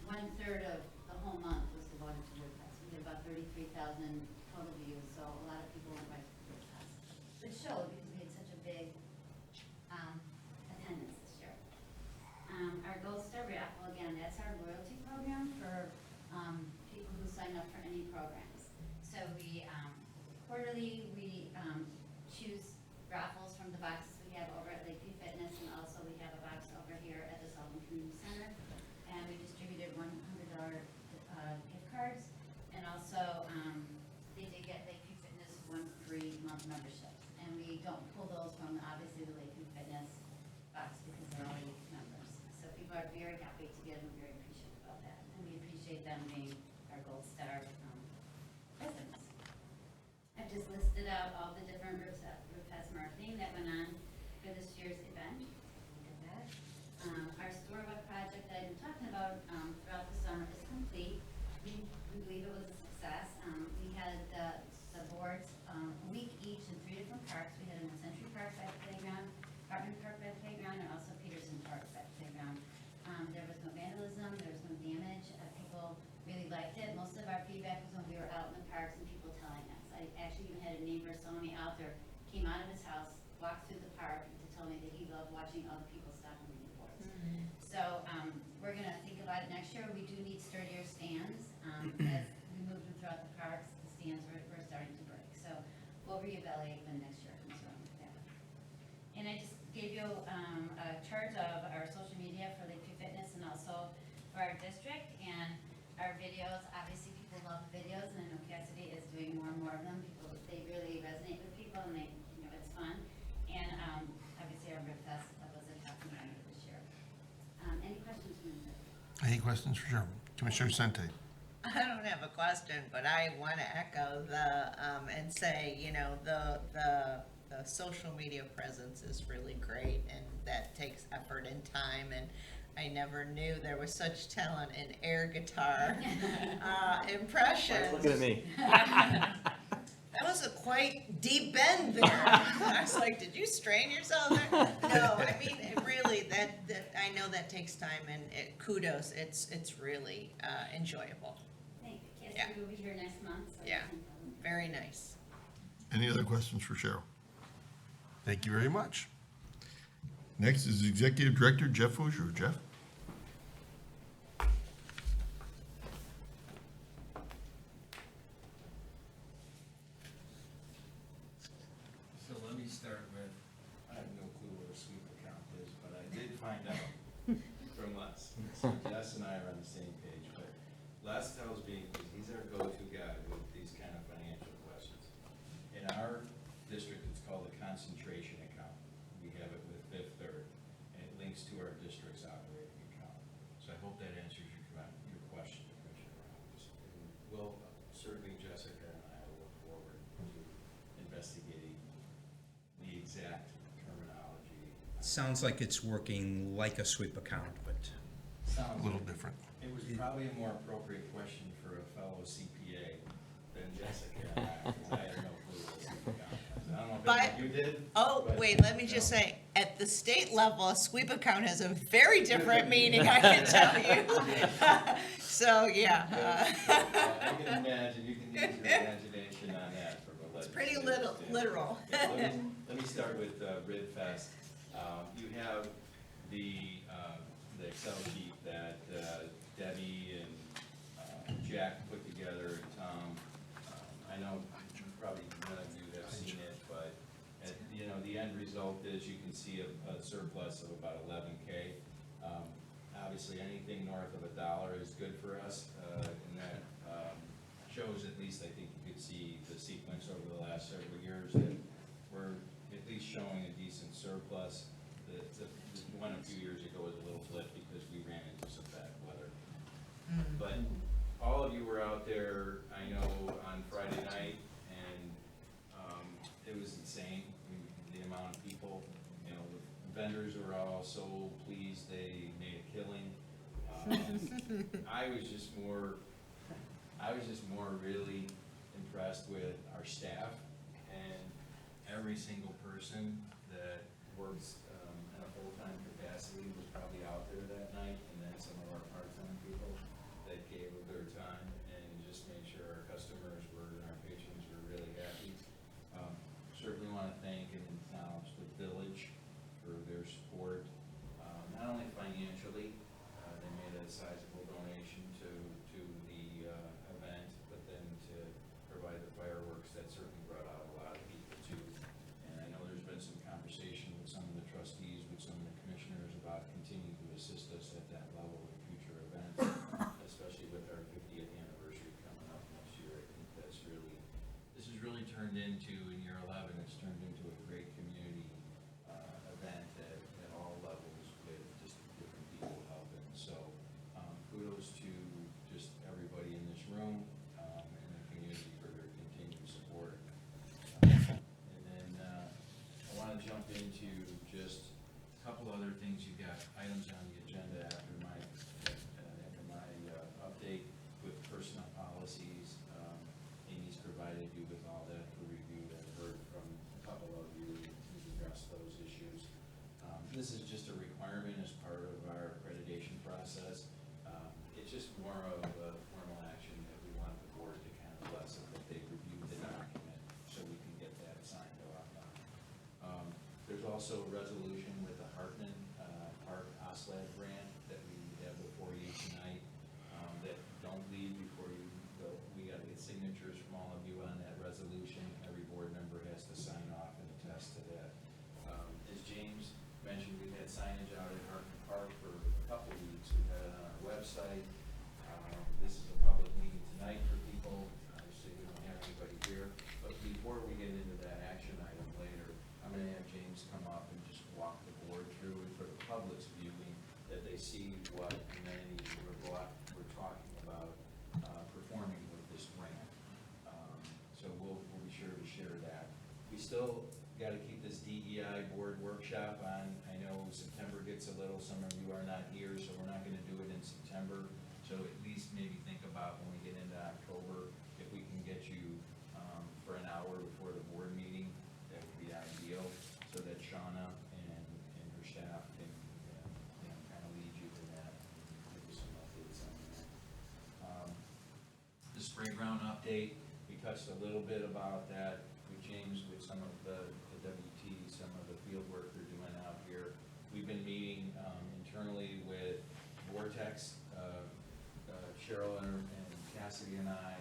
1/3 of the whole month was devoted to RibFest. We had about 33,000 total views, so a lot of people went right to RibFest. Which showed because we had such a big attendance this year. Our Gold Star raffle, again, that's our loyalty program for people who sign up for any programs. So we, quarterly, we choose raffles from the boxes we have over at Lakeview Fitness, and also we have a box over here at the Sullivan Community Center. And we distributed $100 gift cards, and also they did get Lakeview Fitness 1 free month memberships. And we don't pull those from, obviously, the Lakeview Fitness box because they're already members. So people are very happy to get them, very appreciative about that. And we appreciate them being our Gold Star residents. I've just listed out all the different RibFest marketing that went on for this year's event. Look at that. Our store web project that I've been talking about throughout the summer is complete. We believe it was a success. We had the boards a week each in 3 different parks. We had them in Century Park by the playground, Hartman Park by the playground, and also Peterson Park by the playground. There was no vandalism, there was no damage. People really liked it. Most of our feedback was when we were out in the parks and people telling us. I actually even had a neighbor saw me out there, came out of his house, walked through the park to tell me that he loved watching other people stop and read the boards. So we're going to think about it next year. We do need sturdier stands. As we move them throughout the parks, the stands were starting to break. So we'll reevaluate when next year comes around with that. And I just gave you a chart of our social media for Lakeview Fitness and also for our district. And our videos, obviously people love the videos, and I know Cassidy is doing more and more of them. They really resonate with people, and it's fun. And obviously our RibFest was a top contender this year. Any questions from you? Any questions for Cheryl? Commissioner Sente? I don't have a question, but I want to echo and say, the social media presence is really great, and that takes effort and time, and I never knew there was such talent in air guitar impressions. Look at me. That was a quite deep bend there. I was like, did you strain yourself there? No, I mean, it really, that I know that takes time, and kudos. It's really enjoyable. Thank you. Cassidy Yeah. will be here next month. So Yeah, very nice. Any other questions for Cheryl? Thank you very much. Next is Executive Director Jeff Hoosier. Jeff? So let me start with, I have no clue what a sweep account is, but I did find out from Les. So Jess and I are on the same page, but Les tells me he's our go-to guy with these kind of financial questions. In our district, it's called a concentration account. We have it with Fifth Third, and it links to our district's operating account. So I hope that answers your question, Commissioner Rogers. Well, certainly Jessica and I will look forward to investigating the exact terminology. Sounds like it's working like a sweep account, but Sounds A little like different. It was probably a more appropriate question for a fellow CPA than Jessica and I, because I had no clue what a sweep account was. I don't know But- if you did. Oh, but, wait, let me just say, at the state level, a sweep account has a very different meaning, I can tell you. So, yeah. I can imagine, you can use your imagination on that for what It's pretty legislators do. literal. Yeah, let me start with RibFest. You have the Excel sheet that Debbie and Jack put together, and Tom. I know probably none of you have seen it, but as you can see, a surplus of about 11K. Obviously, anything north of $1 is good for us, and that shows, at least I think you could see the sequence over the last several years, that we're at least showing a decent surplus. The one a few years ago was a little blip because we ran into some bad weather. But all of you were out there, I know, on Friday night, and it was insane. I mean, the amount of people, you know, the vendors were all so pleased they made a killing. I was just more really impressed with our staff, and every single person that works in a full-time capacity was probably out there that night, and then some of our part-time people that gave of their time and just made sure our customers were, and our patrons were really happy. Certainly want to thank and acknowledge the village for their support, not only financially, they made a sizable donation to the event, but then to provide the fireworks, that certainly brought out a lot of people too. And I know there's been some conversation with some of the trustees, with some of the commissioners about continuing to assist us at that level in future events, especially with our 50th anniversary coming up next year. I think this has really turned into, in year 11, it's turned into a great community event at all levels with just different people helping. So kudos to just everybody in this room and the community for their continued support. And then I want to jump into just a couple other things. You've got items on the agenda after my update with personnel policies. Amy's provided you with all that for review. I've heard from a couple of you who've addressed those issues. This is just a requirement as part of our accreditation process. It's just more of a formal action that we want the board to kind of bless it, that they reviewed the document so we can get that signed off on. There's also a resolution with the Hartman Park OSLAD grant that we have before you tonight, that don't leave before you go. We got to get signatures from all of you on that resolution. Every board member has to sign off and attest to that. As James mentioned, we've had signage out at Hartman Park for a couple of weeks. We've had it on our website. This is a public meeting tonight for people. Obviously, we don't have anybody here. But before we get into that action item later, I'm going to have James come up and just walk the board through, and for the public's viewing, that they see what amenities we're talking about performing with this grant. So we'll be sure to share that. We still got to keep this DEI board workshop on. I know September gets a little, some of you are not here, so we're not going to do it in September. So at least maybe think about when we get into October, if we can get you for an hour before the board meeting, that would be ideal, so that Shauna and her staff can kind of lead you to that, and give you some updates on that. The spray ground update, we touched a little bit about that with James, with some of the WT, some of the field work they're doing out here. We've been meeting internally with Vortex, Cheryl and Cassidy and I,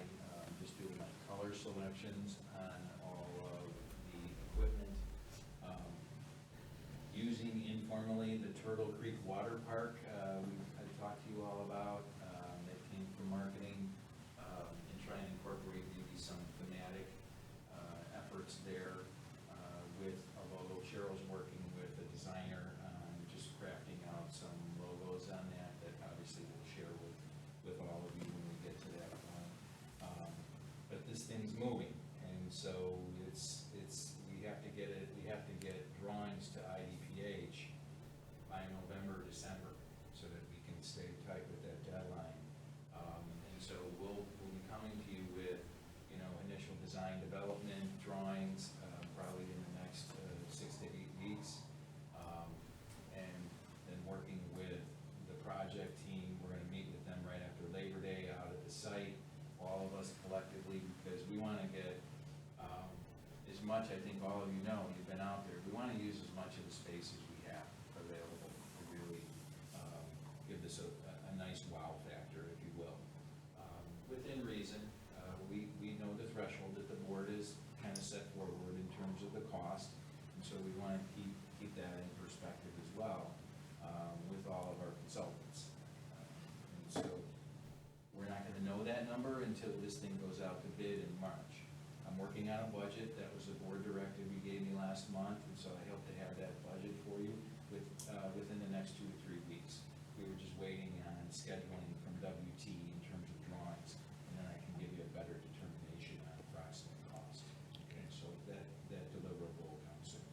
just doing like color selections on all of the equipment. Using informally the Turtle Creek Water Park, I talked to you all about, that came from marketing, and trying to incorporate maybe some thematic efforts there with a logo. Cheryl's working with a designer on just crafting out some logos on that obviously we'll share with all of you when we get to that point. But this thing's moving, and so we have to get drawings to IDPH by November, December, so that we can stay tight with that deadline. And so we'll be coming to you with, initial design development drawings, probably in the next 6 to 8 weeks. And then working with the project team, we're gonna meet with them right after Labor Day out at the site, all of us collectively, because we wanna get, as much, I think all of you know, you've been out there, we wanna use as much of the space as we have available to really give this a nice wow factor, if you will. Within reason, we know the threshold that the board is kind of set forward in terms of the cost, and so we want to keep that number until this thing goes out to bid in March. I'm working on a budget, that was a board directive you gave me last month, and so I hope to have that budget for you within the next 2 to 3 weeks. We were just waiting on scheduling from WT in terms of drawings, and then I can give you a better determination on approximate cost. Okay, so that deliverable will come soon.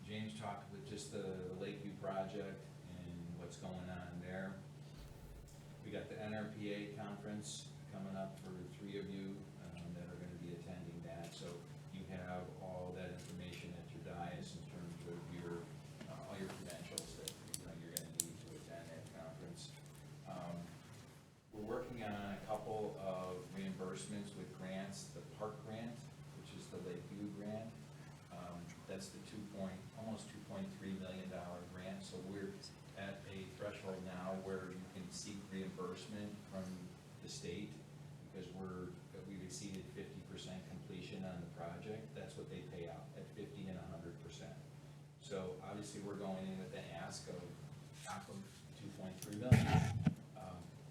James talked with just the Lakeview project and what's going on there. We got the NRPA conference coming up for 3 of you that are gonna be attending that, so you have all that information at your dais in terms of your, all your credentials that, you're gonna need to attend that conference. We're working on a couple of reimbursements with grants, the park grant, which is the Lakeview grant. That's the almost $2.3 million grant, so we're at a threshold now where you can seek reimbursement from the state because we've exceeded 50% completion on the project. That's what they pay out, at 50 and 100%. So obviously, we're going in with the ask of half of 2.3 million.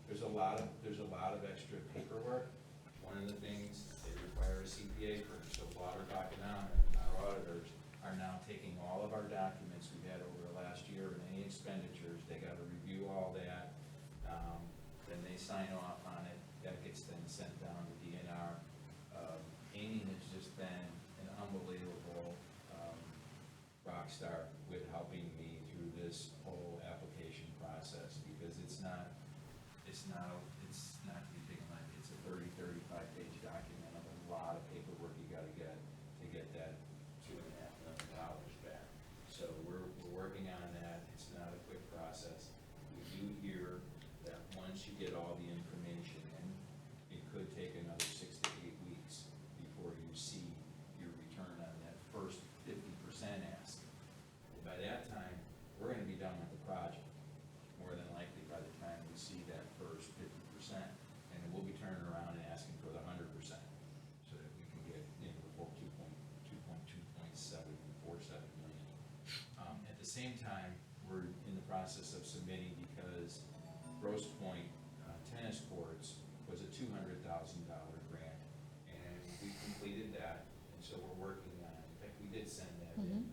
There's a lot of extra paperwork. One of the things, they require a CPA firm, so Water Economic, our auditors, are now taking all of our documents we've had over the last year and any expenditures, they gotta review all that, then they sign off on it, that gets then sent down to DNR. Amy has just been an unbelievable rock star with helping me through this whole application process, because it's not anything like, it's a 35-page document of a lot of paperwork you gotta get to get that $2.5 million back. So we're working on that. It's not a quick process. We do hear that once you get all the information in, it could take another 6 to 8 weeks before you see your return on that first 50% ask. Well, by that time, we're gonna be done with the project, more than likely by the time we see that first 50%. And then we'll be turning around and asking for the 100%, so that we can get, the full 2.747 million. At the same time, we're in the process of submitting, because Grosse Point tennis courts was a $200,000 grant, and we completed that, and so we're working on, in fact, we did send that in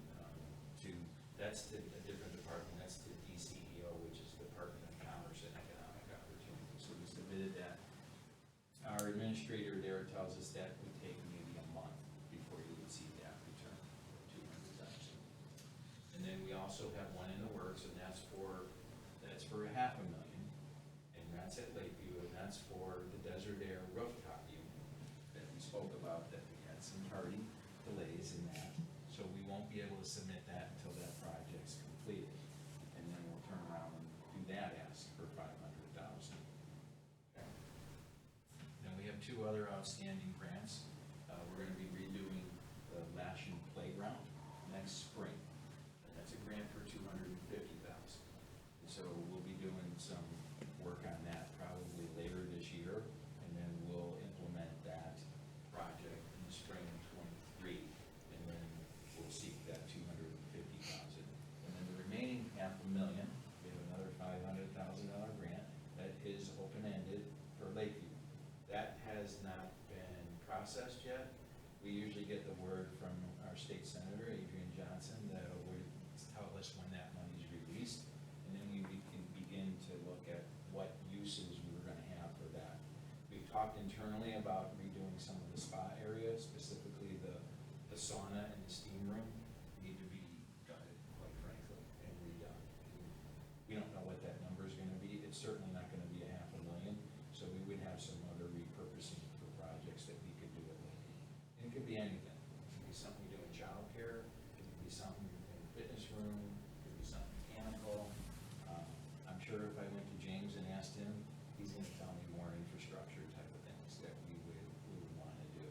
that's to a different department, that's to DCEO, which is the Department of Commerce and Economic Opportunity, so we submitted that. Our administrator there tells us that would take maybe a month before you would see that return, $200,000. And then we also have one in the works, and that's for $500,000, and that's at Lakeview, and that's for the Desert Air rooftop unit that we spoke about, that we had some tardy delays in that. So we won't be able to submit that until that project's completed, and then we'll turn around and do that ask for $500,000. Okay. Then we have 2 other outstanding grants. We're gonna be redoing the Lashin Playground next spring, and that's a grant for $250,000. So we'll be doing some work on that probably later this year, and then we'll implement that project in the spring of '23, and then we'll seek that $250,000. And then the remaining $500,000, we have another $500,000 grant that is open-ended for Lakeview. That has not been processed yet. We usually get the word from our state senator, Adrian Johnson, that will tell us when that money is released, and then we can begin to look at what uses we were gonna have for that. We've talked internally about redoing some of the spa areas, specifically the sauna and the steam room need to be gutted, quite frankly, and redone. We don't know what that number is gonna be. It's certainly not gonna be $500,000, so we would have some other repurposing for projects that we could do at Lakeview. And it could be anything. It could be something we do in childcare, it could be something in the fitness room, it could be something mechanical. I'm sure if I went to James and asked him, he's gonna tell me more infrastructure type of things that we would wanna do.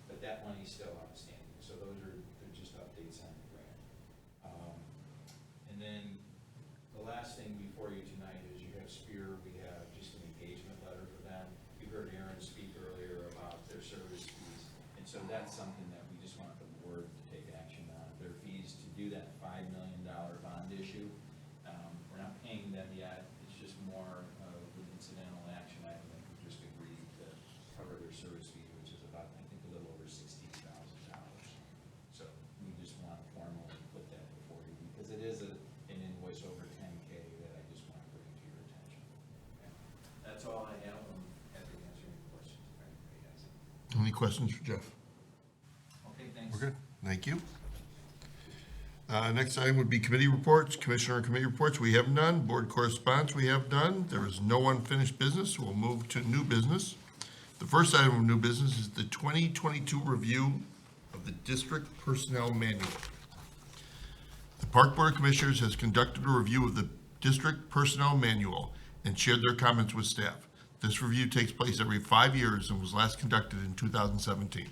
But that money's still outstanding, so they're just updates on the grant. And then the last thing before you tonight is you have Spear, we have just an engagement letter for them. You heard Aaron speak earlier about their service fees, and so that's something that we just want the board to take action on. Their fees to do that $5 million bond issue, we're not paying them yet, it's just more of an incidental That's all I have. I'm happy to answer any questions if anybody has any. Any questions for Jeff? Okay, thanks. We're good. Thank you. Next item would be committee reports. Commissioner committee reports, we have none. Board correspondence, we have none. There is no unfinished business. We'll move to new business. The first item of new business is the 2022 review of the district personnel manual. The Park Board of Commissioners has conducted a review of the district personnel manual and shared their comments with staff. This review takes place every 5 years and was last conducted in 2017.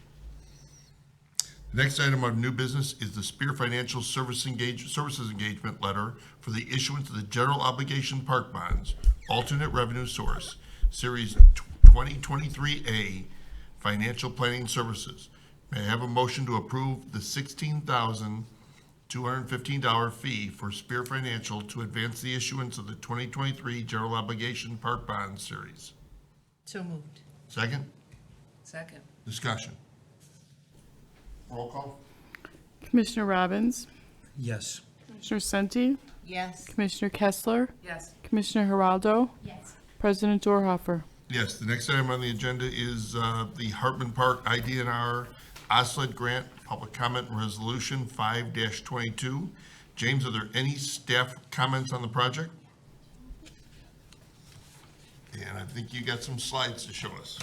The next item of new business is the Spear Financial Services Engagement Letter for the issuance of the General Obligation Park Bonds, Alternate Revenue Source, Series 2023A, Financial Planning Services. May I have a motion to approve the $16,215 fee for Spear Financial to advance the issuance of the 2023 General Obligation Park Bond Series? So moved. Second? Second. Discussion. Roll call? Commissioner Robbins, Yes. Commissioner Senti, Yes. Commissioner Kessler, Yes. Commissioner Geraldo, Yes. President Dorhoeffer. Yes, the next item on the agenda is the Hartman Park IDNR OSLED Grant Public Comment Resolution 5-22. James, are there any staff comments on the project? And I think you got some slides to show us.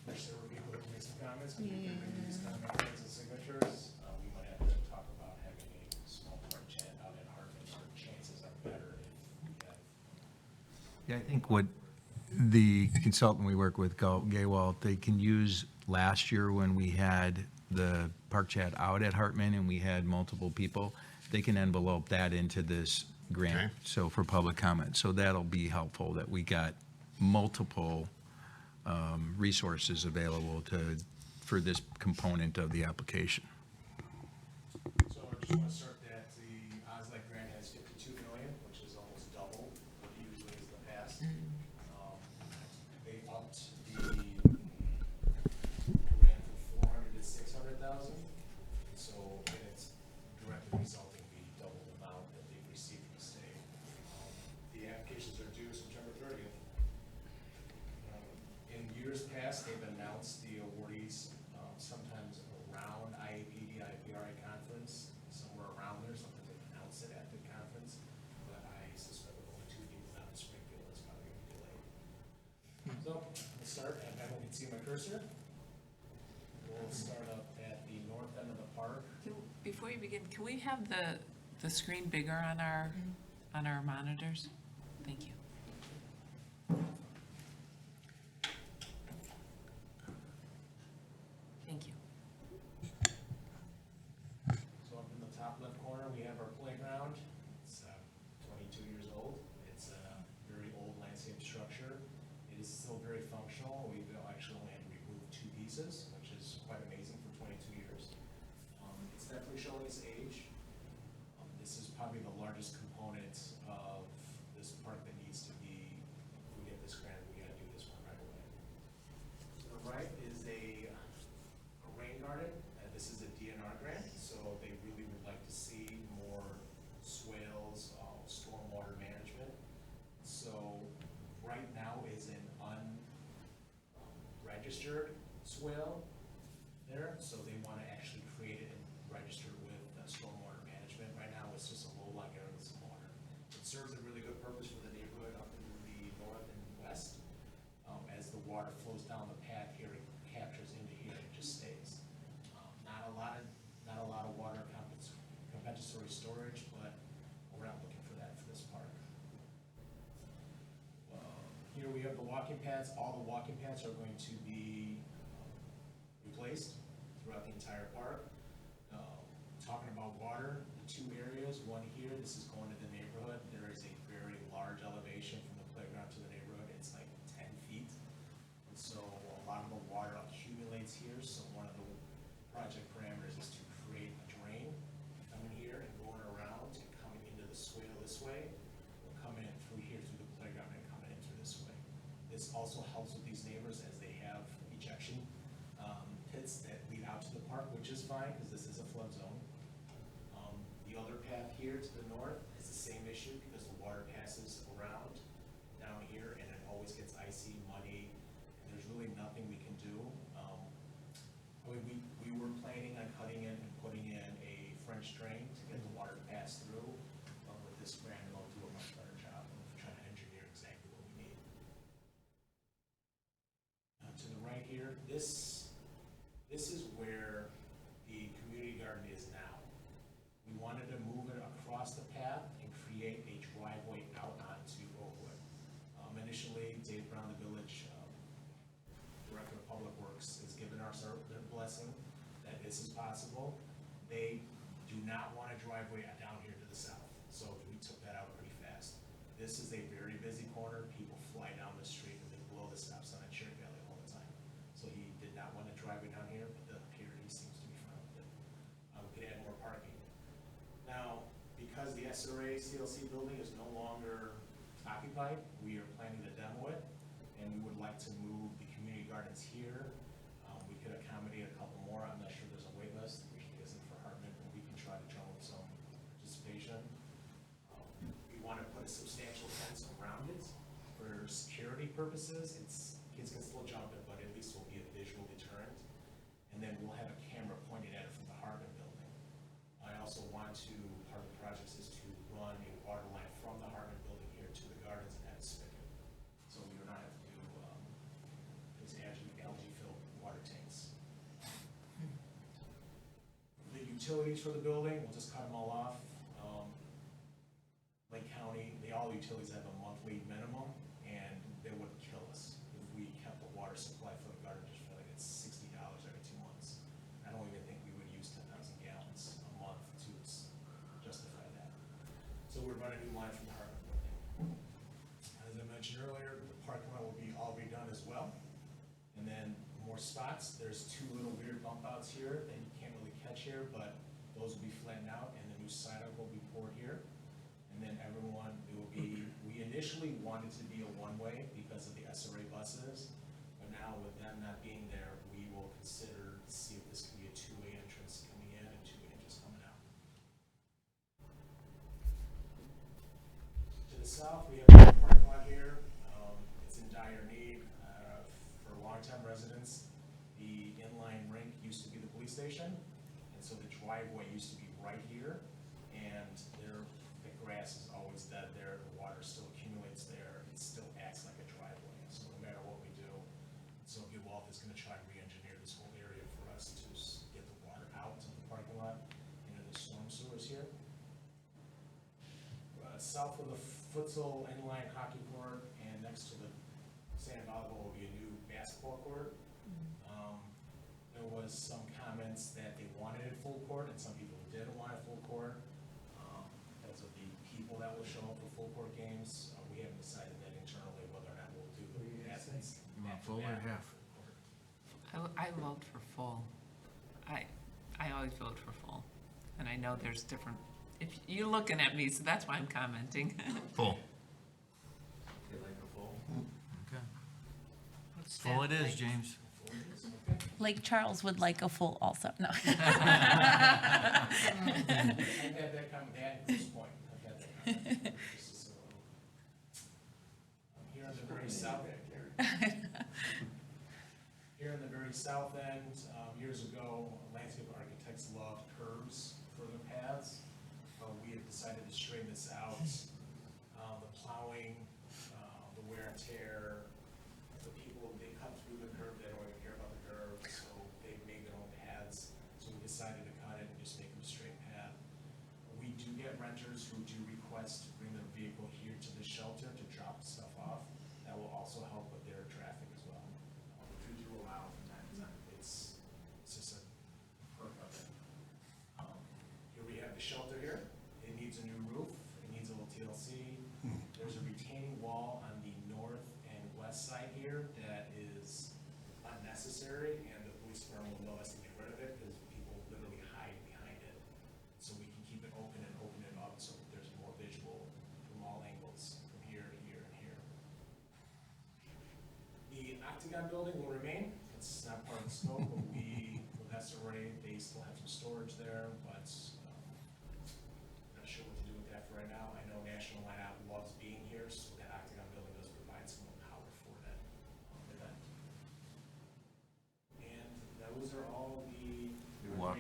Wish there were people that can make some comments, we can bring these comment cards and signatures. We might have to talk about having a small part chat out at Hartman. Our chances are better if we have. Yeah, I think what the consultant we work with, Gaywalt, they can use last year when we had the park chat out at Hartman and we had multiple people, they can envelope that into this grant, Okay. so for public comment. So that'll be helpful that we got multiple resources available for this component of the application. So I just want to start that the OSLED grant has 52 million, which is almost double what it usually is in the past. They upped the grant from 400 to 600,000. So, and it's directly resulting in the double amount that they've received from the state. The applications are due September 30th. In years past, they've announced the awardees sometimes around IAPD, IPRA conference, somewhere around there. Sometimes they announce it at the conference, but I suspect with only 2 people down in Springfield, it's probably going to be delayed. So, we'll start, and everyone can see my cursor. We'll start up at the north end of the park. Before you begin, can we have the screen bigger on our monitors? Thank you. Thank you. So up in the top left corner, we have our playground. It's 22 years old. It's a very old landscape structure. It is still very functional. We've actually only had to remove 2 pieces, which is quite amazing for 22 years. It's definitely showing its age. This is probably the largest component of this park that needs to be, if we get this grant, we gotta do this one right away. To the right is a rain garden, and this is a DNR grant, so they really would like to see more swales, stormwater management. So right now is an unregistered swale there, so they want to actually create it and register with stormwater management. Right now, it's just a low-lying area with some water. It serves a really good purpose for the neighborhood up in the north and west. As the water flows down the path here, it captures into here, it just stays. Not a lot of water compensatory storage, but we're not looking for that for this park. Here we have the walking paths. All the walking paths are going to be replaced throughout the entire park. Talking about water, the 2 areas, one here, this is going to the neighborhood. There is a very large elevation from the playground to the neighborhood. It's like 10 feet. And so a lot of the water accumulates here. So one of the project parameters is to create a drain coming here and going around and coming into the swale this way. We'll come in through here through the playground and coming in through this way. This also helps with these neighbors as they have ejection pits that lead out to the park, which is fine because this is a flood zone. The other path here to the north is the same issue because the water passes around down here and it always gets icy, muddy, and there's really nothing we can do. We were planning on cutting in and putting in a French drain to get the water to pass through. With this grant, it'll do a much better job of trying to engineer exactly what we need. To the right here, this is where the community garden is now. We wanted to move it across the path and create a driveway out onto Oakwood. Initially, Dave Brown, the village director of public works, has given us their blessing that this is possible. They do not want a driveway down here to the south, so we took that out pretty fast. This is a very busy corner. People fly down the street and they blow the stop sign at Cherry Valley all the time. So he did not want a driveway down here, but up here he seems to be fine with it. We could add more parking. Now, because the SRA CLC building is no longer occupied, we are planning to demo it, and we would like to move the community gardens here. We could accommodate a couple more. I'm not sure there's a wait list. There usually isn't for Hartman, but we can try to drum up some participation. We want to put a substantial fence around it for security purposes. Kids can still jump it, but at least will be a visual deterrent. And then we'll have a camera pointed at it from the Hartman building. I also want to, part of the project is to run a water line from the Hartman building here to the gardens and have a spigot. So we do not have to do those algae-filled water tanks. The utilities for the building, we'll just cut them all off. Lake County, all utilities have a monthly minimum, and they would kill us if we kept the water supply for the garden just for like it's $60 every 2 months. I don't even think we would use 10,000 gallons a month to justify that. So we're running a new line from the Hartman building. As I mentioned earlier, the parking lot will be all redone as well. And then more spots. There's 2 little weird bump outs here that you can't really catch here, but those will be flattened out, and the new sidewalk will be poured here. And then we initially wanted to be a one-way because of the SRA buses, but now with them not being there, we will consider to see if this can be a 2-way entrance coming in and 2-way entrance coming out. To the south, we have a parking lot here. It's in dire need. For long-time residents, the inline rink used to be the police station, and so the driveway used to be right here, and the grass is always dead there, the water still accumulates there, it still acts like a driveway. So no matter what we do, so Gilwolf is gonna try and re-engineer this whole area for us to get the water out of the parking lot into the storm sewers here. South of the futsal inline hockey court and next to the sand volleyball will be a new basketball court. There was some comments that they wanted a full court and some people didn't want a full court. Because of the people that will show up for full court games, we haven't decided that internally whether or not we'll do the athletes. You want full or half? I vote for full. I always vote for full. And I know there's different, if you're looking at me, so that's why I'm commenting. Full. They like a full. Okay. Full it is, James. Lake Charles would like a full also, no. I've had that comment at this point. I've had that comment. Here on the very south end. Here in the very south end, years ago, landscape architects loved curves for the paths. We have decided to straighten this out. The plowing, the wear and tear, the people, they cut through the curve, they don't even care about the curve, so they've made their own paths. So we decided to cut it and just make them a straight path. We do get renters who do request to bring their vehicle here to the shelter to drop stuff off. That will also help with their traffic as well, which we do allow from time to time. It's just a perk of it. Here we have the shelter here. It needs a new roof. It needs a little TLC. There's a retaining wall on the north and west side here that is unnecessary, and the police department will love us to get rid of it because people literally hide behind it. So we can keep it open and open it up so that there's more visual from all angles, from here, here, and here. The Octagon building will remain. It's not part of the scope, but with SRA, they still have some storage there, but not sure what to do with that for right now. I know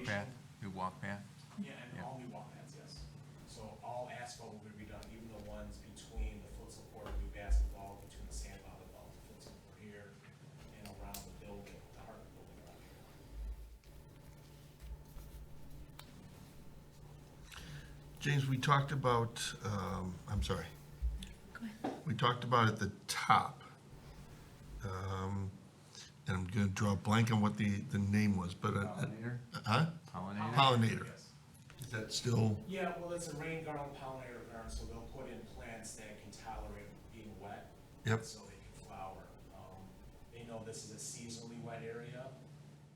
path, new walk path? Yeah, and all new walk paths, yes. So all asphalt will be redone, even the ones between the foot support and new basketball, between the sand volleyball, the foot support here, and around the building, the heart of the building around here. James, we talked about, I'm sorry. We talked about at the top, and I'm gonna draw a blank on what the name was, but. Pollinator? Huh? Pollinator? Pollinator. Yes. Is that still, Yeah, well, it's a rain garden pollinator garden, so they'll put in plants that can tolerate being wet. Yep. So they can flower. They know this is a seasonally wet area,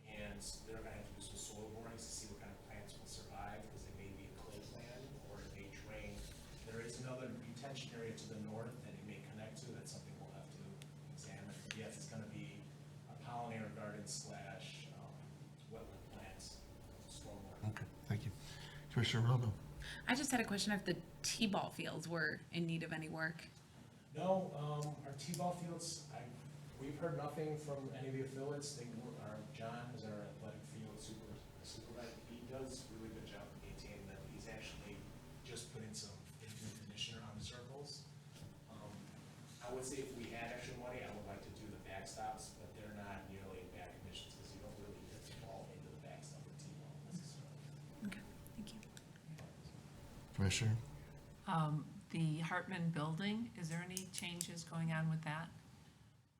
and they're gonna have to do some soil borings to see what kind of plants will survive, because it may be a clay plant, or it may drain. There is another retention area to the north that it may connect to, that's something we'll have to examine. But yes, it's gonna be a pollinator garden slash, wetland plants, stormwater. okay, thank you. Commissioner Roldo? I just had a question if the T-ball fields were in need of any work. No, our T-ball fields, we've heard nothing from any of the affiliates. John is our athletic field supervisor. He does a really good job of maintaining them. He's actually just put in some conditioner on the circles. I would say if we had extra money, I would like to do the backstops, but they're not nearly in bad conditions because you don't really get the ball into the backstop of T-ball necessarily. Okay, thank you. Commissioner? The Hartman building, is there any changes going on with that?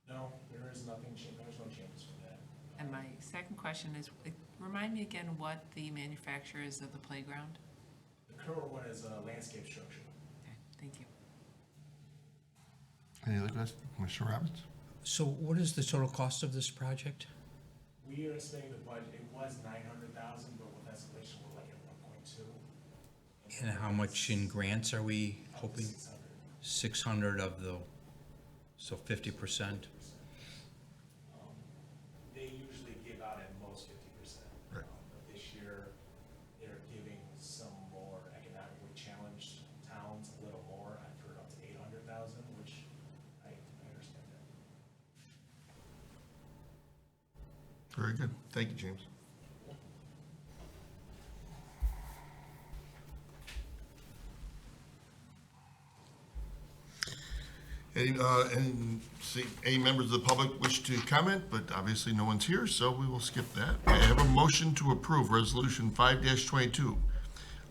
No, there is nothing, there's no changes for that. And my second question is, remind me again what the manufacturer is of the playground? The current one is a landscape structure. Okay, thank you. Any other questions? Commissioner Robbins? So what is the total cost of this project? We are estimating the budget, it was 900,000, but with escalation, we're like at 1.2. And how much in grants are we hoping? 600. 600 of the, so 50%? They usually give out at most 50%. Right. But this year, they're giving some more economically challenged towns a little more. I've heard up to 800,000, which I understand that. Very good. Thank you, James. Any members of the public wish to comment, but obviously no one's here, so we will skip that. May I have a motion to approve Resolution 5-22,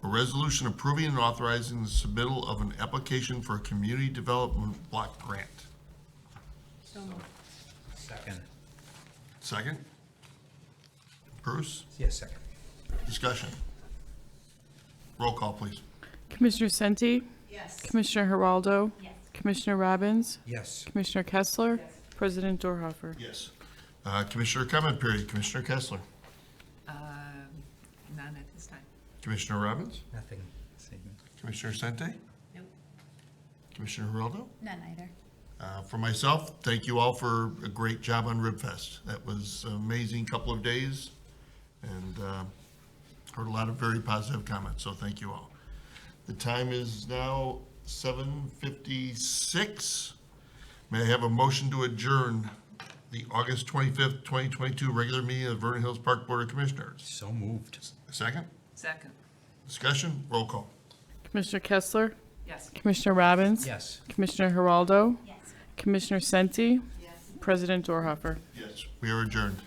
a resolution approving and authorizing the submittal of an application for a community development block grant. So moved. Second. Second? Bruce? Yes, second. Discussion. Roll call, please. Commissioner Senti? Yes. Commissioner Geraldo? Yes. Commissioner Robbins? Yes. Commissioner Kessler? President Dorhoeffer? Yes. Commissioner comment period. Commissioner Kessler. None at this time. Commissioner Robbins. Nothing this evening. Commissioner Sente. Nope. Commissioner Geraldo. None either. For myself, thank you all for a great job on RibFest. That was an amazing couple of days, and heard a lot of very positive comments, so thank you all. The time is now 7:56. May I have a motion to adjourn the August 25th, 2022 regular meeting of the Vernon Hills Park Board of Commissioners? So moved. Second? Second. Discussion? Roll call. Commissioner Kessler? Yes. Commissioner Robbins? Yes. Commissioner Geraldo? Yes. Commissioner Senti? Yes. President Dorhoeffer? Yes. We are adjourned.